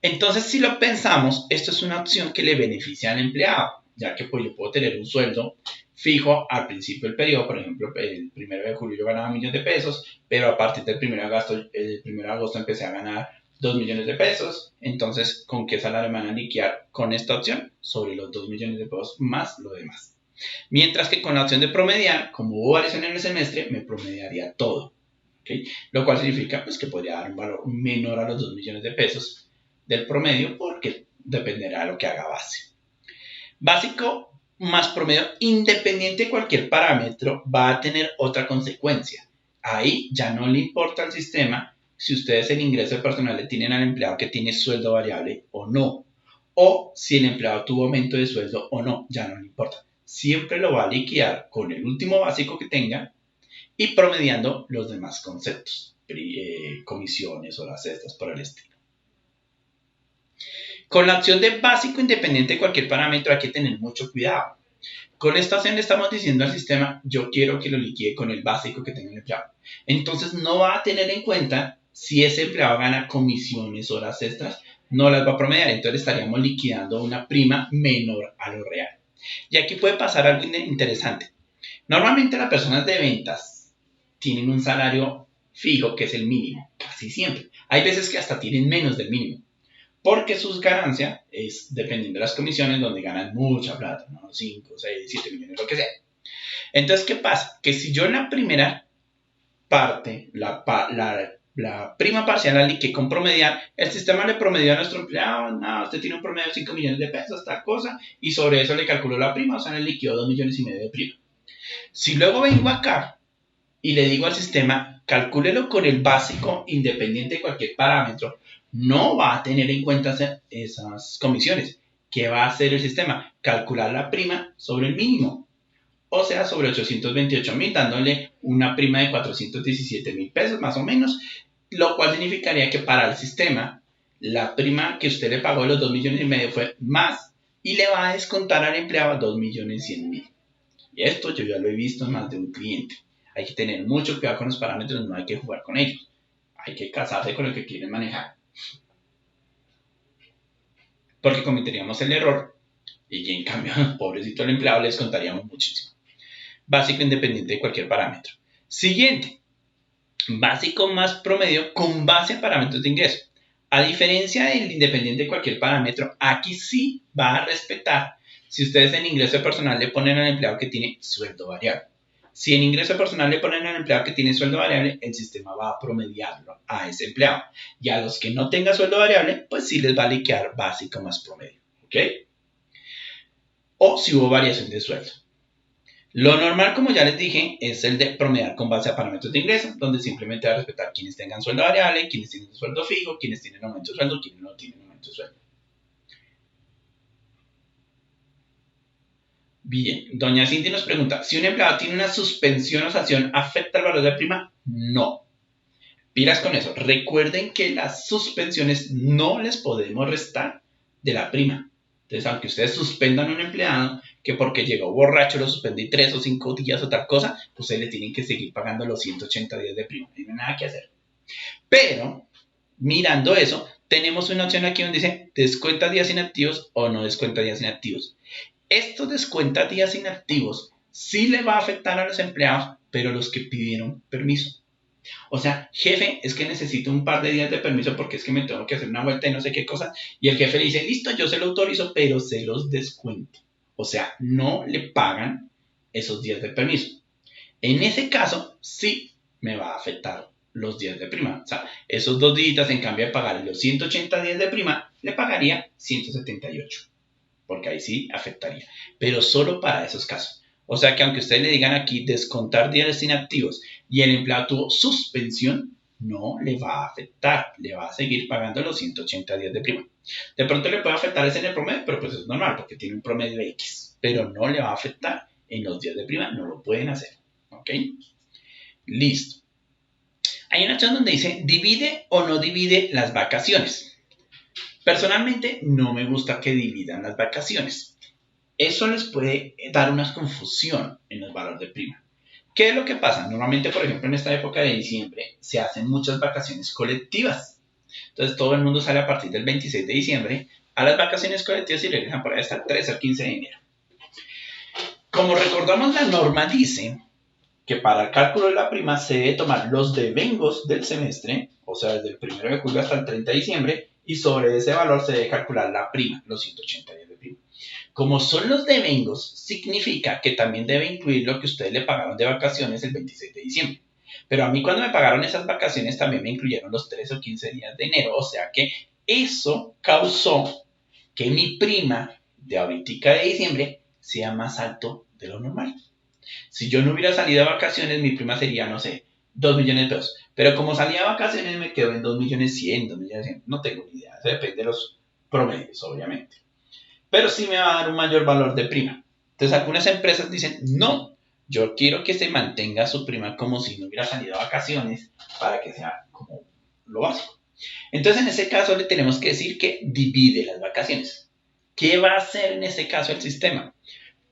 Entonces, si lo pensamos, esto es una opción que le beneficia al empleado, ya que pues yo puedo tener un sueldo fijo al principio del periodo. Por ejemplo, el 1 de julio yo ganaba 1 millón de pesos, pero a partir del 1 de agosto empecé a ganar 2 millones de pesos. Entonces, ¿con qué salario me van a liquidar con esta opción? Sobre los 2 millones de pesos más lo demás. Mientras que con la opción de promediar, como hubo variación en el semestre, me promediaría todo. ¿Okay? Lo cual significa pues, que podría dar un valor menor a los 2 millones de pesos del promedio, porque dependerá de lo que haga base. Básico más promedio, independiente de cualquier parámetro, va a tener otra consecuencia. Ahí ya no le importa al sistema si ustedes en ingreso personal le tienen al empleado que tiene sueldo variable o no, o si el empleado tuvo aumento de sueldo o no, ya no le importa. Siempre lo va a liquidar con el último básico que tenga y promediando los demás conceptos, comisiones, horas extras, por el estilo. Con la opción de básico independiente de cualquier parámetro hay que tener mucho cuidado. Con esta opción le estamos diciendo al sistema, yo quiero que lo liquide con el básico que tenga el empleado. Entonces no va a tener en cuenta si ese empleado gana comisiones, horas extras, no las va a promediar. Entonces estaríamos liquidando una prima menor a lo real. Y aquí puede pasar algo interesante. Normalmente las personas de ventas tienen un salario fijo que es el mínimo, casi siempre. Hay veces que hasta tienen menos del mínimo, porque sus ganancias es dependiendo de las comisiones, donde ganan mucha plata, ¿no? 5, 6, 7 millones, lo que sea. Entonces, ¿qué pasa? Que si yo en la primera parte, la prima parcial la liquidé con promediar, el sistema le promedió a nuestro empleado, no, usted tiene un promedio de 5 millones de pesos, tal cosa, y sobre eso le calculó la prima, o sea, le liquidó 2 millones y medio de prima. Si luego vengo acá y le digo al sistema, calcúlelo con el básico independiente de cualquier parámetro, no va a tener en cuenta esas comisiones. ¿Qué va a hacer el sistema? Calcular la prima sobre el mínimo, o sea, sobre 828,000, dándole una prima de 417,000 pesos más o menos, lo cual significaría que para el sistema la prima que usted le pagó de los 2 millones y medio fue más y le va a descontar al empleado 2,100,000. Y esto yo ya lo he visto en más de un cliente. Hay que tener mucho cuidado con los parámetros, no hay que jugar con ellos. Hay que casarse con el que quieren manejar. Porque cometeríamos el error y en cambio, pobrecito el empleado, le descontaríamos muchísimo. Básico independiente de cualquier parámetro. Siguiente. Básico más promedio con base a parámetros de ingreso. A diferencia del independiente de cualquier parámetro, aquí sí va a respetar si ustedes en ingreso personal le ponen al empleado que tiene sueldo variable. Si en ingreso personal le ponen al empleado que tiene sueldo variable, el sistema va a promediarlo a ese empleado. Y a los que no tengan sueldo variable, pues sí les va a liquidar básico más promedio. ¿Ok? O si hubo variación de sueldo. Lo normal, como ya les dije, es el de promediar con base a parámetros de ingreso, donde simplemente va a respetar quienes tengan sueldo variable, quienes tienen sueldo fijo, quienes tienen aumento de sueldo, quienes no tienen aumento de sueldo. Bien, doña Cindy nos pregunta, ¿si un empleado tiene una suspensión o sanción, afecta el valor de prima? No. Pilas con eso. Recuerden que las suspensiones no les podemos restar de la prima. Entonces, aunque ustedes suspendan a un empleado, que porque llegó borracho lo suspendí 3 o 5 días o tal cosa, pues ustedes le tienen que seguir pagando los 180 días de prima. No hay nada que hacer. Pero, mirando eso, tenemos una opción aquí donde dice descuenta días inactivos o no descuenta días inactivos. Esto descuenta días inactivos sí le va a afectar a los empleados, pero los que pidieron permiso. O sea, jefe, es que necesito un par de días de permiso porque es que me tengo que hacer una vuelta y no sé qué cosa. Y el jefe le dice, listo, yo se lo autorizo, pero se los descuento. O sea, no le pagan esos días de permiso. En ese caso, sí me va a afectar los días de prima. O sea, esos 2 días, en cambio de pagar los 180 días de prima, le pagaría 178. Porque ahí sí afectaría. Pero solo para esos casos. O sea que aunque ustedes le digan aquí descontar días inactivos y el empleado tuvo suspensión, no le va a afectar. Le va a seguir pagando los 180 días de prima. De pronto le puede afectar ese en el promedio, pero pues es normal porque tiene un promedio de X. Pero no le va a afectar en los días de prima. No lo pueden hacer. ¿Ok? Listo. Hay una opción donde dice divide o no divide las vacaciones. Personalmente no me gusta que dividan las vacaciones. Eso les puede dar una confusión en el valor de prima. ¿Qué es lo que pasa? Normalmente, por ejemplo, en esta época de diciembre se hacen muchas vacaciones colectivas. Entonces todo el mundo sale a partir del 26 de diciembre a las vacaciones colectivas y regresan por ahí hasta el 13 o 15 de enero. Como recordamos, la norma dice que para el cálculo de la prima se debe tomar los devengos del semestre, o sea, desde el 1 de julio hasta el 30 de diciembre, y sobre ese valor se debe calcular la prima, los 180 días de prima. Como son los devengos, significa que también debe incluir lo que ustedes le pagaron de vacaciones el 26 de diciembre. Pero a mí cuando me pagaron esas vacaciones también me incluyeron los 13 o 15 días de enero, o sea que eso causó que mi prima de ahorita de diciembre sea más alto de lo normal. Si yo no hubiera salido a vacaciones, mi prima sería, no sé, 2 millones de pesos. Pero como salía a vacaciones, me quedo en 2 millones 100, 2 millones 100. No tengo ni idea. Eso depende de los promedios, obviamente. Pero sí me va a dar un mayor valor de prima. Entonces, algunas empresas dicen, no, yo quiero que se mantenga su prima como si no hubiera salido a vacaciones para que sea como lo básico. Entonces, en ese caso, le tenemos que decir que divide las vacaciones. ¿Qué va a hacer en ese caso el sistema?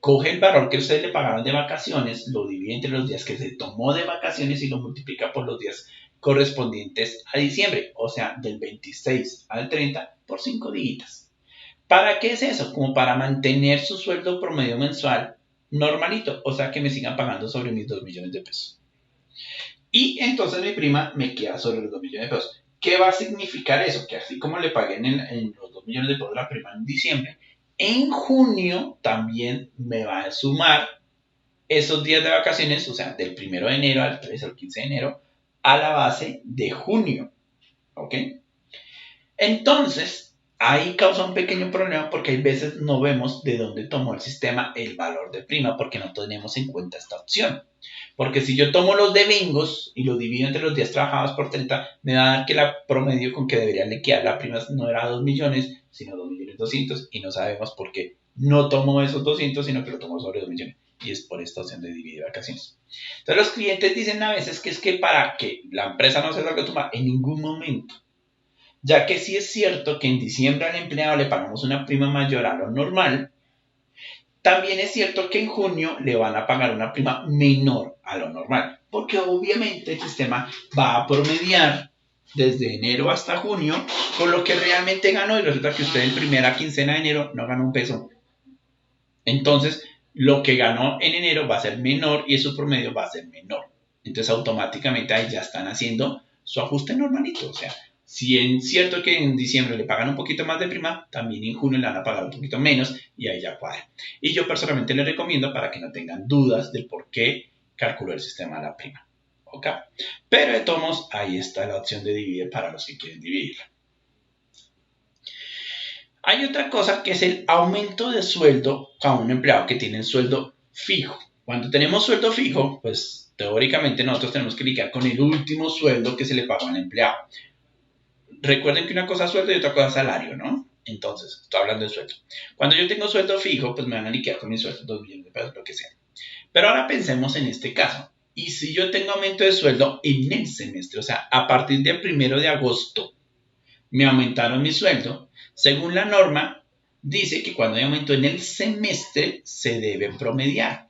Coge el valor que ustedes le pagaron de vacaciones, lo divide entre los días que se tomó de vacaciones y lo multiplica por los días correspondientes a diciembre, o sea, del 26 al 30 por 5 días. ¿Para qué es eso? Como para mantener su sueldo promedio mensual normalito, o sea, que me sigan pagando sobre mis 2 millones de pesos. Y entonces mi prima me queda sobre los 2 millones de pesos. ¿Qué va a significar eso? Que así como le pagué en los 2 millones de pesos la prima en diciembre, en junio también me va a sumar esos días de vacaciones, o sea, del 1 de enero al 13 al 15 de enero, a la base de junio. ¿Ok? Entonces, ahí causa un pequeño problema porque hay veces no vemos de dónde tomó el sistema el valor de prima porque no tenemos en cuenta esta opción. Porque si yo tomo los devengos y lo divido entre los días trabajados por 30, me va a dar que la promedio con que debería liquidar la prima no era 2 millones, sino 2 millones 200 y no sabemos por qué no tomo esos 200, sino que lo tomo sobre 2 millones. Y es por esta opción de dividir vacaciones. Entonces los clientes dicen a veces que es que para que la empresa no se salga a tomar en ningún momento. Ya que sí es cierto que en diciembre al empleado le pagamos una prima mayor a lo normal, también es cierto que en junio le van a pagar una prima menor a lo normal, porque obviamente el sistema va a promediar desde enero hasta junio con lo que realmente ganó y resulta que usted en primera quincena de enero no ganó un peso. Entonces, lo que ganó en enero va a ser menor y su promedio va a ser menor. Entonces, automáticamente ahí ya están haciendo su ajuste normalito, o sea, si es cierto que en diciembre le pagan un poquito más de prima, también en junio le van a pagar un poquito menos y ahí ya cuadra. Y yo personalmente les recomiendo para que no tengan dudas del por qué calculó el sistema de la prima. ¿Ok? Pero de todos modos, ahí está la opción de dividir para los que quieren dividirla. Hay otra cosa que es el aumento de sueldo a un empleado que tiene el sueldo fijo. Cuando tenemos sueldo fijo, pues teóricamente nosotros tenemos que lidiar con el último sueldo que se le pagó al empleado. Recuerden que una cosa es sueldo y otra cosa es salario, ¿no? Entonces, estoy hablando de sueldo. Cuando yo tengo sueldo fijo, pues me van a liquidar con mi sueldo 2 millones de pesos, lo que sea. Pero ahora pensemos en este caso. Y si yo tengo aumento de sueldo en el semestre, o sea, a partir del 1 de agosto, me aumentaron mi sueldo, según la norma, dice que cuando hay aumento en el semestre, se debe promediar.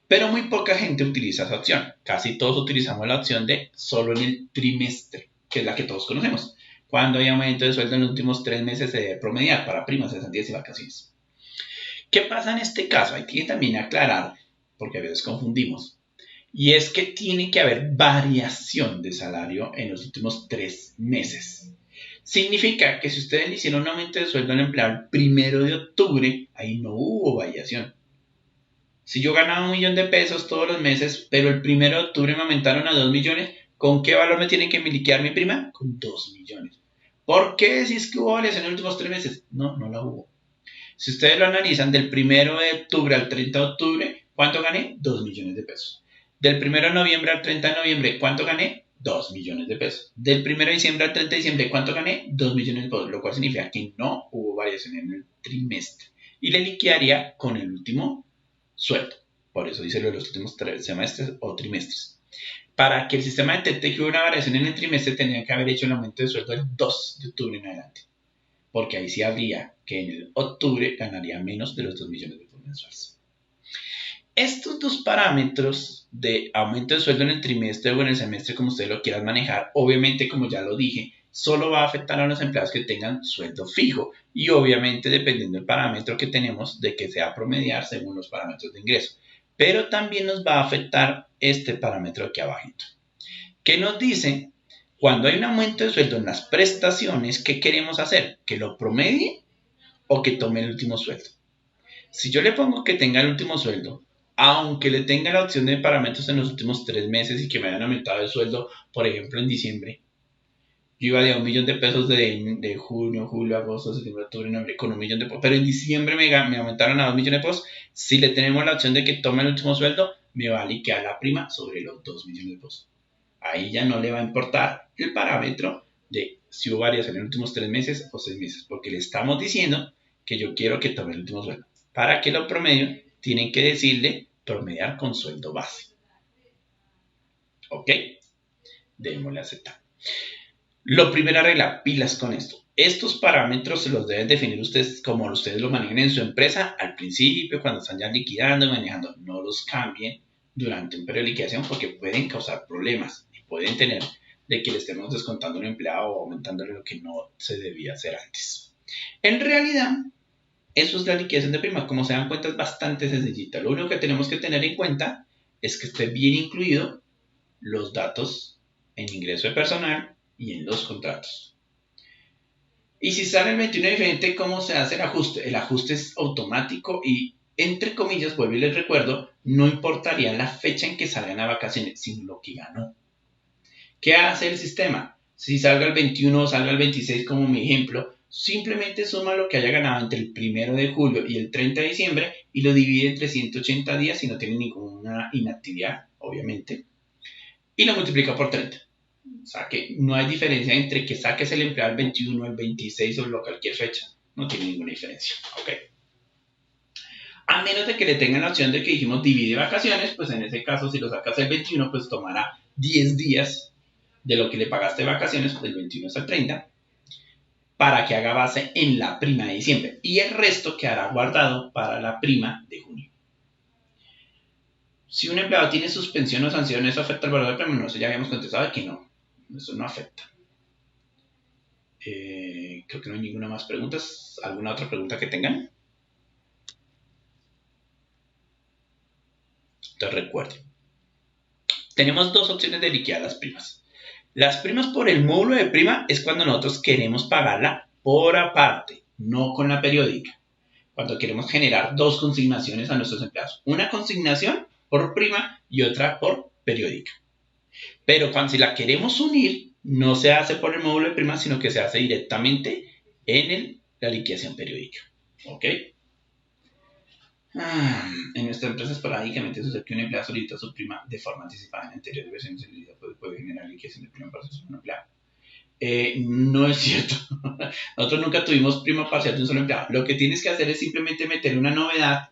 Pero muy poca gente utiliza esa opción. Casi todos utilizamos la opción de solo en el trimestre, que es la que todos conocemos. Cuando hay aumento de sueldo en los últimos 3 meses se debe promediar para primas, cesantías y vacaciones. ¿Qué pasa en este caso? Hay que también aclarar, porque a veces confundimos. Y es que tiene que haber variación de salario en los últimos 3 meses. Significa que si ustedes le hicieron un aumento de sueldo al empleado el 1 de octubre, ahí no hubo variación. Si yo ganaba 1.000.000 de pesos todos los meses, pero el 1 de octubre me aumentaron a 2 millones, ¿con qué valor me tiene que liquidar mi prima? Con 2 millones. ¿Por qué decís que hubo variación en los últimos 3 meses? No, no la hubo. Si ustedes lo analizan del 1 de octubre al 30 de octubre, ¿cuánto gané? 2 millones de pesos. Del 1 de noviembre al 30 de noviembre, ¿cuánto gané? 2 millones de pesos. Del 1 de diciembre al 30 de diciembre, ¿cuánto gané? 2 millones de pesos, lo cual significa que no hubo variación en el trimestre. Y le liquidaría con el último sueldo. Por eso dice lo de los últimos 3 semestres o trimestres. Para que el sistema detecte que hubo una variación en el trimestre, tendría que haber hecho el aumento de sueldo el 2 de octubre en adelante. Porque ahí sí habría que en el octubre ganaría menos de los 2 millones de pesos mensuales. Estos dos parámetros de aumento de sueldo en el trimestre o en el semestre, como ustedes lo quieran manejar, obviamente, como ya lo dije, solo va a afectar a los empleados que tengan sueldo fijo y obviamente dependiendo del parámetro que tenemos de que sea promediar según los parámetros de ingreso. Pero también nos va a afectar este parámetro aquí abajito, que nos dice cuando hay un aumento de sueldo en las prestaciones, ¿qué queremos hacer? ¿Que lo promedie o que tome el último sueldo? Si yo le pongo que tenga el último sueldo, aunque le tenga la opción de parámetros en los últimos 3 meses y que me hayan aumentado el sueldo, por ejemplo, en diciembre, yo iba de 1 millón de pesos de junio, julio, agosto, septiembre, octubre, noviembre, con 1 millón de pesos, pero en diciembre me aumentaron a 2 millones de pesos. Si le tenemos la opción de que tome el último sueldo, me va a liquidar la prima sobre los 2 millones de pesos. Ahí ya no le va a importar el parámetro de si hubo variación en los últimos 3 meses o 6 meses, porque le estamos diciendo que yo quiero que tome el último sueldo. Para que lo promedio, tienen que decirle promediar con sueldo base. ¿Ok? Démosle a aceptar. Lo primera regla, pilas con esto. Estos parámetros se los deben definir ustedes como ustedes lo manejen en su empresa al principio, cuando están ya liquidando y manejando. No los cambien durante un periodo de liquidación porque pueden causar problemas y pueden tener de que le estemos descontando a un empleado o aumentándole lo que no se debía hacer antes. En realidad, eso es la liquidación de prima. Como se dan cuenta, es bastante sencillita. Lo único que tenemos que tener en cuenta es que esté bien incluido los datos en ingreso de personal y en los contratos. Y si sale el 21 diferente, ¿cómo se hace el ajuste? El ajuste es automático y, entre comillas, vuelvo y les recuerdo, no importaría la fecha en que salgan a vacaciones, sino lo que ganó. ¿Qué hace el sistema? Si salga el 21 o salga el 26 como mi ejemplo, simplemente suma lo que haya ganado entre el 1 de julio y el 30 de diciembre y lo divide entre 180 días si no tiene ninguna inactividad, obviamente, y lo multiplica por 30. O sea que no hay diferencia entre que saques el empleado el 21, el 26 o cualquier fecha. No tiene ninguna diferencia. ¿Ok? A menos de que le tengan la opción de que dijimos divide vacaciones, pues en ese caso si lo sacas el 21, pues tomará 10 días de lo que le pagaste de vacaciones, del 21 hasta el 30, para que haga base en la prima de diciembre. Y el resto quedará guardado para la prima de junio. Si un empleado tiene suspensión o sanción, ¿eso afecta el valor de premio? No, eso ya habíamos contestado que no. Eso no afecta. Creo que no hay ninguna más preguntas. ¿Alguna otra pregunta que tengan? Entonces recuerden. Tenemos dos opciones de liquidar las primas. Las primas por el módulo de prima es cuando nosotros queremos pagarla por aparte, no con la periódica. Cuando queremos generar dos consignaciones a nuestros empleados. Una consignación por prima y otra por periódica. Pero cuando si la queremos unir, no se hace por el módulo de prima, sino que se hace directamente en la liquidación periódica. ¿Ok? En nuestra empresa esporádicamente sucede que un empleado solicita su prima de forma anticipada. En anteriores versiones puede generar liquidación de prima para su solo empleado. No es cierto. Nosotros nunca tuvimos prima parcial de un solo empleado. Lo que tienes que hacer es simplemente meter una novedad,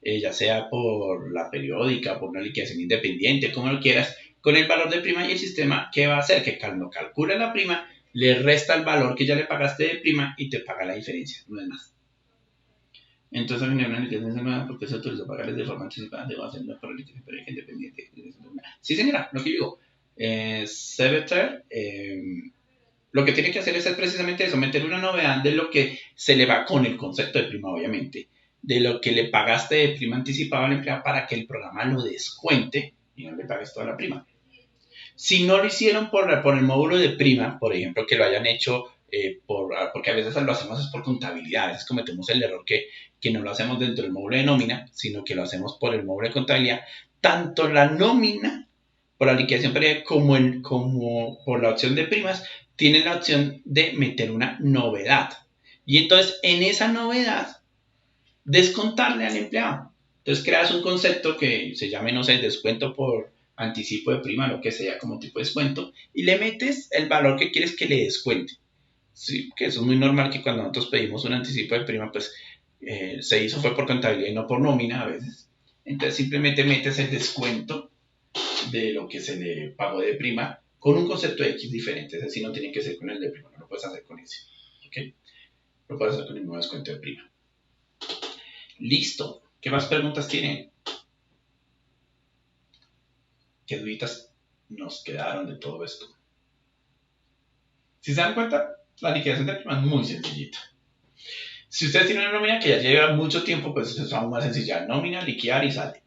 ya sea por la periódica, por una liquidación independiente, como lo quieras, con el valor de prima y el sistema, ¿qué va a hacer? Que cuando calcula la prima, le resta el valor que ya le pagaste de prima y te paga la diferencia, no es más. Entonces, al generar una liquidación semana, porque se autorizó pagarles de forma anticipada, debo hacerlo por liquidación periódica independiente. Sí, señora, lo que digo. Sebeter, lo que tiene que hacer es precisamente eso, meter una novedad de lo que se le va con el concepto de prima, obviamente, de lo que le pagaste de prima anticipada al empleado para que el programa lo descuente y no le pagues toda la prima. Si no lo hicieron por el módulo de prima, por ejemplo, que lo hayan hecho porque a veces lo hacemos es por contabilidad, a veces cometemos el error que no lo hacemos dentro del módulo de nómina, sino que lo hacemos por el módulo de contabilidad, tanto la nómina por la liquidación periódica como por la opción de primas, tienen la opción de meter una novedad. Y entonces en esa novedad, descontarle al empleado. Entonces creas un concepto que se llame, no sé, descuento por anticipo de prima, lo que sea como tipo de descuento, y le metes el valor que quieres que le descuente. Sí, que eso es muy normal que cuando nosotros pedimos un anticipo de prima, pues se hizo fue por contabilidad y no por nómina a veces. Entonces simplemente metes el descuento de lo que se le pagó de prima con un concepto de X diferente. Es decir, no tiene que ser con el de prima, no lo puedes hacer con ese. ¿Ok? Lo puedes hacer con el nuevo descuento de prima. Listo. ¿Qué más preguntas tienen? ¿Qué duditas nos quedaron de todo esto? Si se dan cuenta, la liquidación de prima es muy sencillita. Si ustedes tienen una nómina que ya lleva mucho tiempo, pues es aún más sencilla. Nómina, liquidar y sale.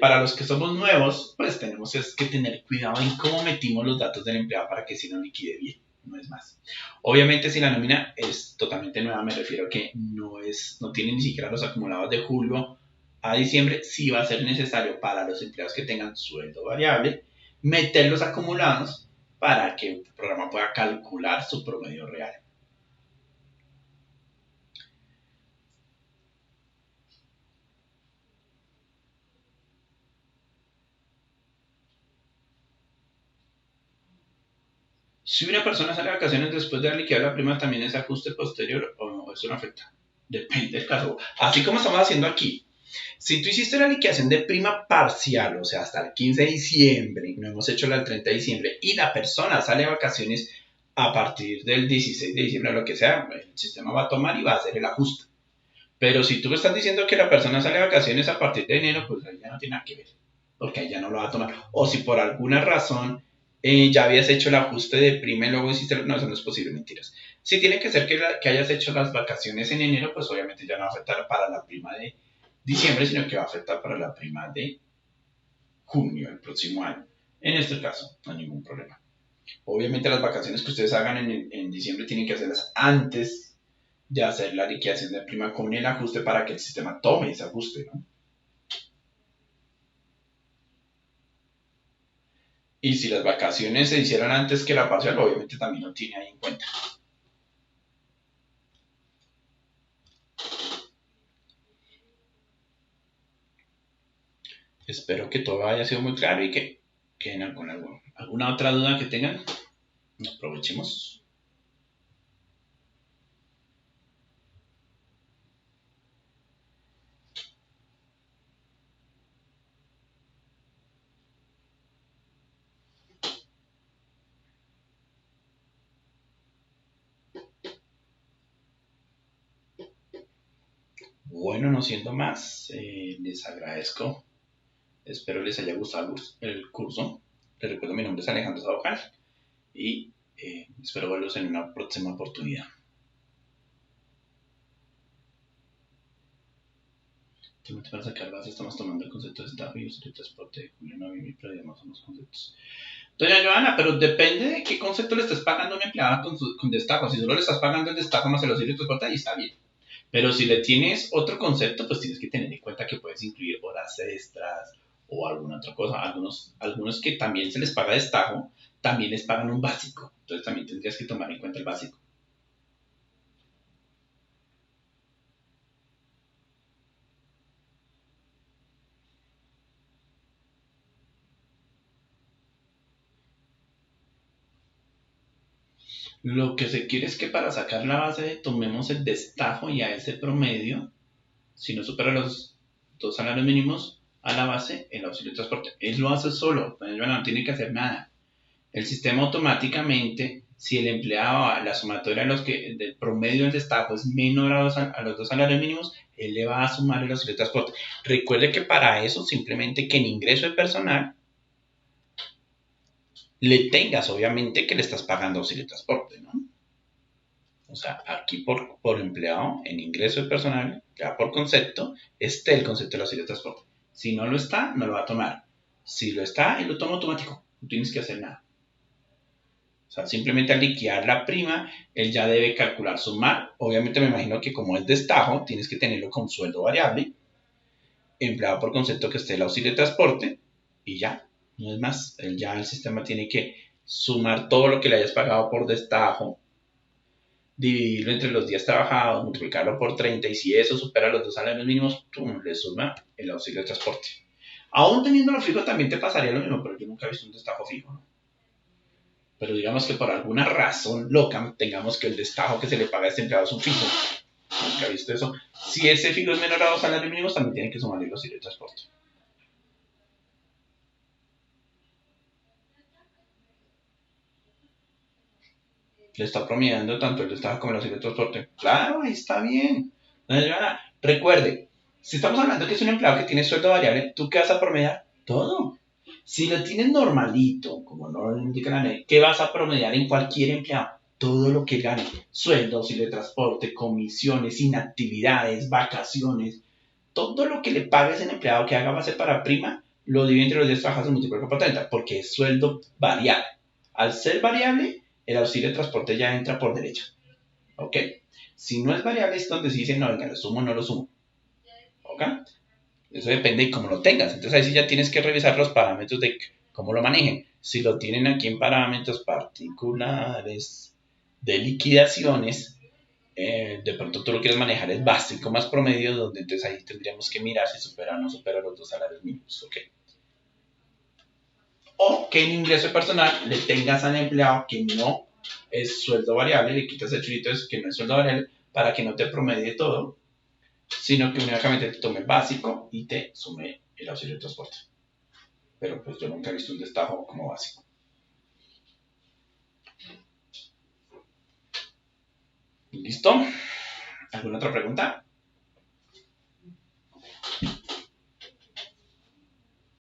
Para los que somos nuevos, pues tenemos que tener cuidado en cómo metimos los datos del empleado para que si no liquide bien, no es más. Obviamente si la nómina es totalmente nueva, me refiero a que no tiene ni siquiera los acumulados de julio a diciembre, sí va a ser necesario para los empleados que tengan sueldo variable, meter los acumulados para que el programa pueda calcular su promedio real. Si una persona sale de vacaciones después de liquidar la prima, ¿también es ajuste posterior o no? Eso no afecta. Depende del caso. Así como estamos haciendo aquí. Si tú hiciste la liquidación de prima parcial, o sea, hasta el 15 de diciembre, no hemos hecho la del 30 de diciembre, y la persona sale de vacaciones a partir del 16 de diciembre, o lo que sea, el sistema va a tomar y va a hacer el ajuste. Pero si tú me estás diciendo que la persona sale de vacaciones a partir de enero, pues ahí ya no tiene nada que ver, porque ahí ya no lo va a tomar. O si por alguna razón ya habías hecho el ajuste de prima y luego hiciste... No, eso no es posible, mentiras. Si tiene que ser que hayas hecho las vacaciones en enero, pues obviamente ya no va a afectar para la prima de diciembre, sino que va a afectar para la prima de junio, el próximo año. En este caso, no hay ningún problema. Obviamente las vacaciones que ustedes hagan en diciembre tienen que hacerlas antes de hacer la liquidación de prima con el ajuste para que el sistema tome ese ajuste, ¿no? Y si las vacaciones se hicieran antes que la parcial, obviamente también lo tiene ahí en cuenta. Espero que todo haya sido muy claro y que en alguna otra duda que tengan, aprovechemos. Bueno, no siendo más, les agradezco. Espero les haya gustado el curso. Les recuerdo, mi nombre es Alejandro Sabajal y espero verlos en una próxima oportunidad. Para sacar base estamos tomando el concepto de estafa y uso de transporte de Julio, noviembre y prevemos unos conceptos. Doña Joana, pero depende de qué concepto le estés pagando a una empleada con destajo. Si solo le estás pagando el destajo más el auxilio de transporte, ahí está bien. Pero si le tienes otro concepto, pues tienes que tener en cuenta que puedes incluir horas extras o alguna otra cosa. Algunos que también se les paga destajo, también les pagan un básico. Entonces también tendrías que tomar en cuenta el básico. Lo que se quiere es que para sacar la base tomemos el destajo y a ese promedio, si no supera los 2 salarios mínimos, a la base el auxilio de transporte. Él lo hace solo, no tiene que hacer nada. El sistema automáticamente, si el empleado, la sumatoria del promedio del destajo es menor a los 2 salarios mínimos, él le va a sumar el auxilio de transporte. Recuerde que para eso, simplemente que en ingreso de personal, le tengas, obviamente, que le estás pagando auxilio de transporte, ¿no? O sea, aquí por empleado, en ingreso de personal, ya por concepto, esté el concepto del auxilio de transporte. Si no lo está, no lo va a tomar. Si lo está, él lo toma automático, no tienes que hacer nada. O sea, simplemente al liquidar la prima, él ya debe calcular sumar. Obviamente me imagino que como es destajo, tienes que tenerlo con sueldo variable, empleado por concepto que esté el auxilio de transporte, y ya, no es más. Ya el sistema tiene que sumar todo lo que le hayas pagado por destajo, dividirlo entre los días trabajados, multiplicarlo por 30 y si eso supera los 2 salarios mínimos, ¡tum!, le suma el auxilio de transporte. Aún teniéndolo fijo también te pasaría lo mismo, pero yo nunca he visto un destajo fijo, ¿no? Pero digamos que por alguna razón loca tengamos que el destajo que se le paga a este empleado es un fijo. Nunca he visto eso. Si ese fijo es menor a 2 salarios mínimos, también tienen que sumarle el auxilio de transporte. Le está promediando tanto el destajo como el auxilio de transporte. Claro, ahí está bien. Recuerde, si estamos hablando que es un empleado que tiene sueldo variable, ¿tú qué vas a promediar? Todo. Si lo tienes normalito, como no lo indica la ley, ¿qué vas a promediar en cualquier empleado? Todo lo que gane. Sueldo, auxilio de transporte, comisiones, inactividades, vacaciones. Todo lo que le pagues al empleado que haga base para prima, lo divide entre los días trabajados y multiplica por 30, porque es sueldo variable. Al ser variable, el auxilio de transporte ya entra por derecho. ¿Ok? Si no es variable, es donde se dice, no, venga, lo sumo o no lo sumo. ¿Ok? Eso depende de cómo lo tengas. Entonces ahí sí ya tienes que revisar los parámetros de cómo lo manejen. Si lo tienen aquí en parámetros particulares de liquidaciones, de pronto tú lo quieres manejar es básico más promedio, donde entonces ahí tendríamos que mirar si supera o no supera los 2 salarios mínimos. ¿Ok? O que en ingreso personal le tengas al empleado que no es sueldo variable, le quitas el chulito eso que no es sueldo variable para que no te promedie todo, sino que únicamente te tome básico y te sume el auxilio de transporte. Pero pues yo nunca he visto un destajo como básico. ¿Listo? ¿Alguna otra pregunta?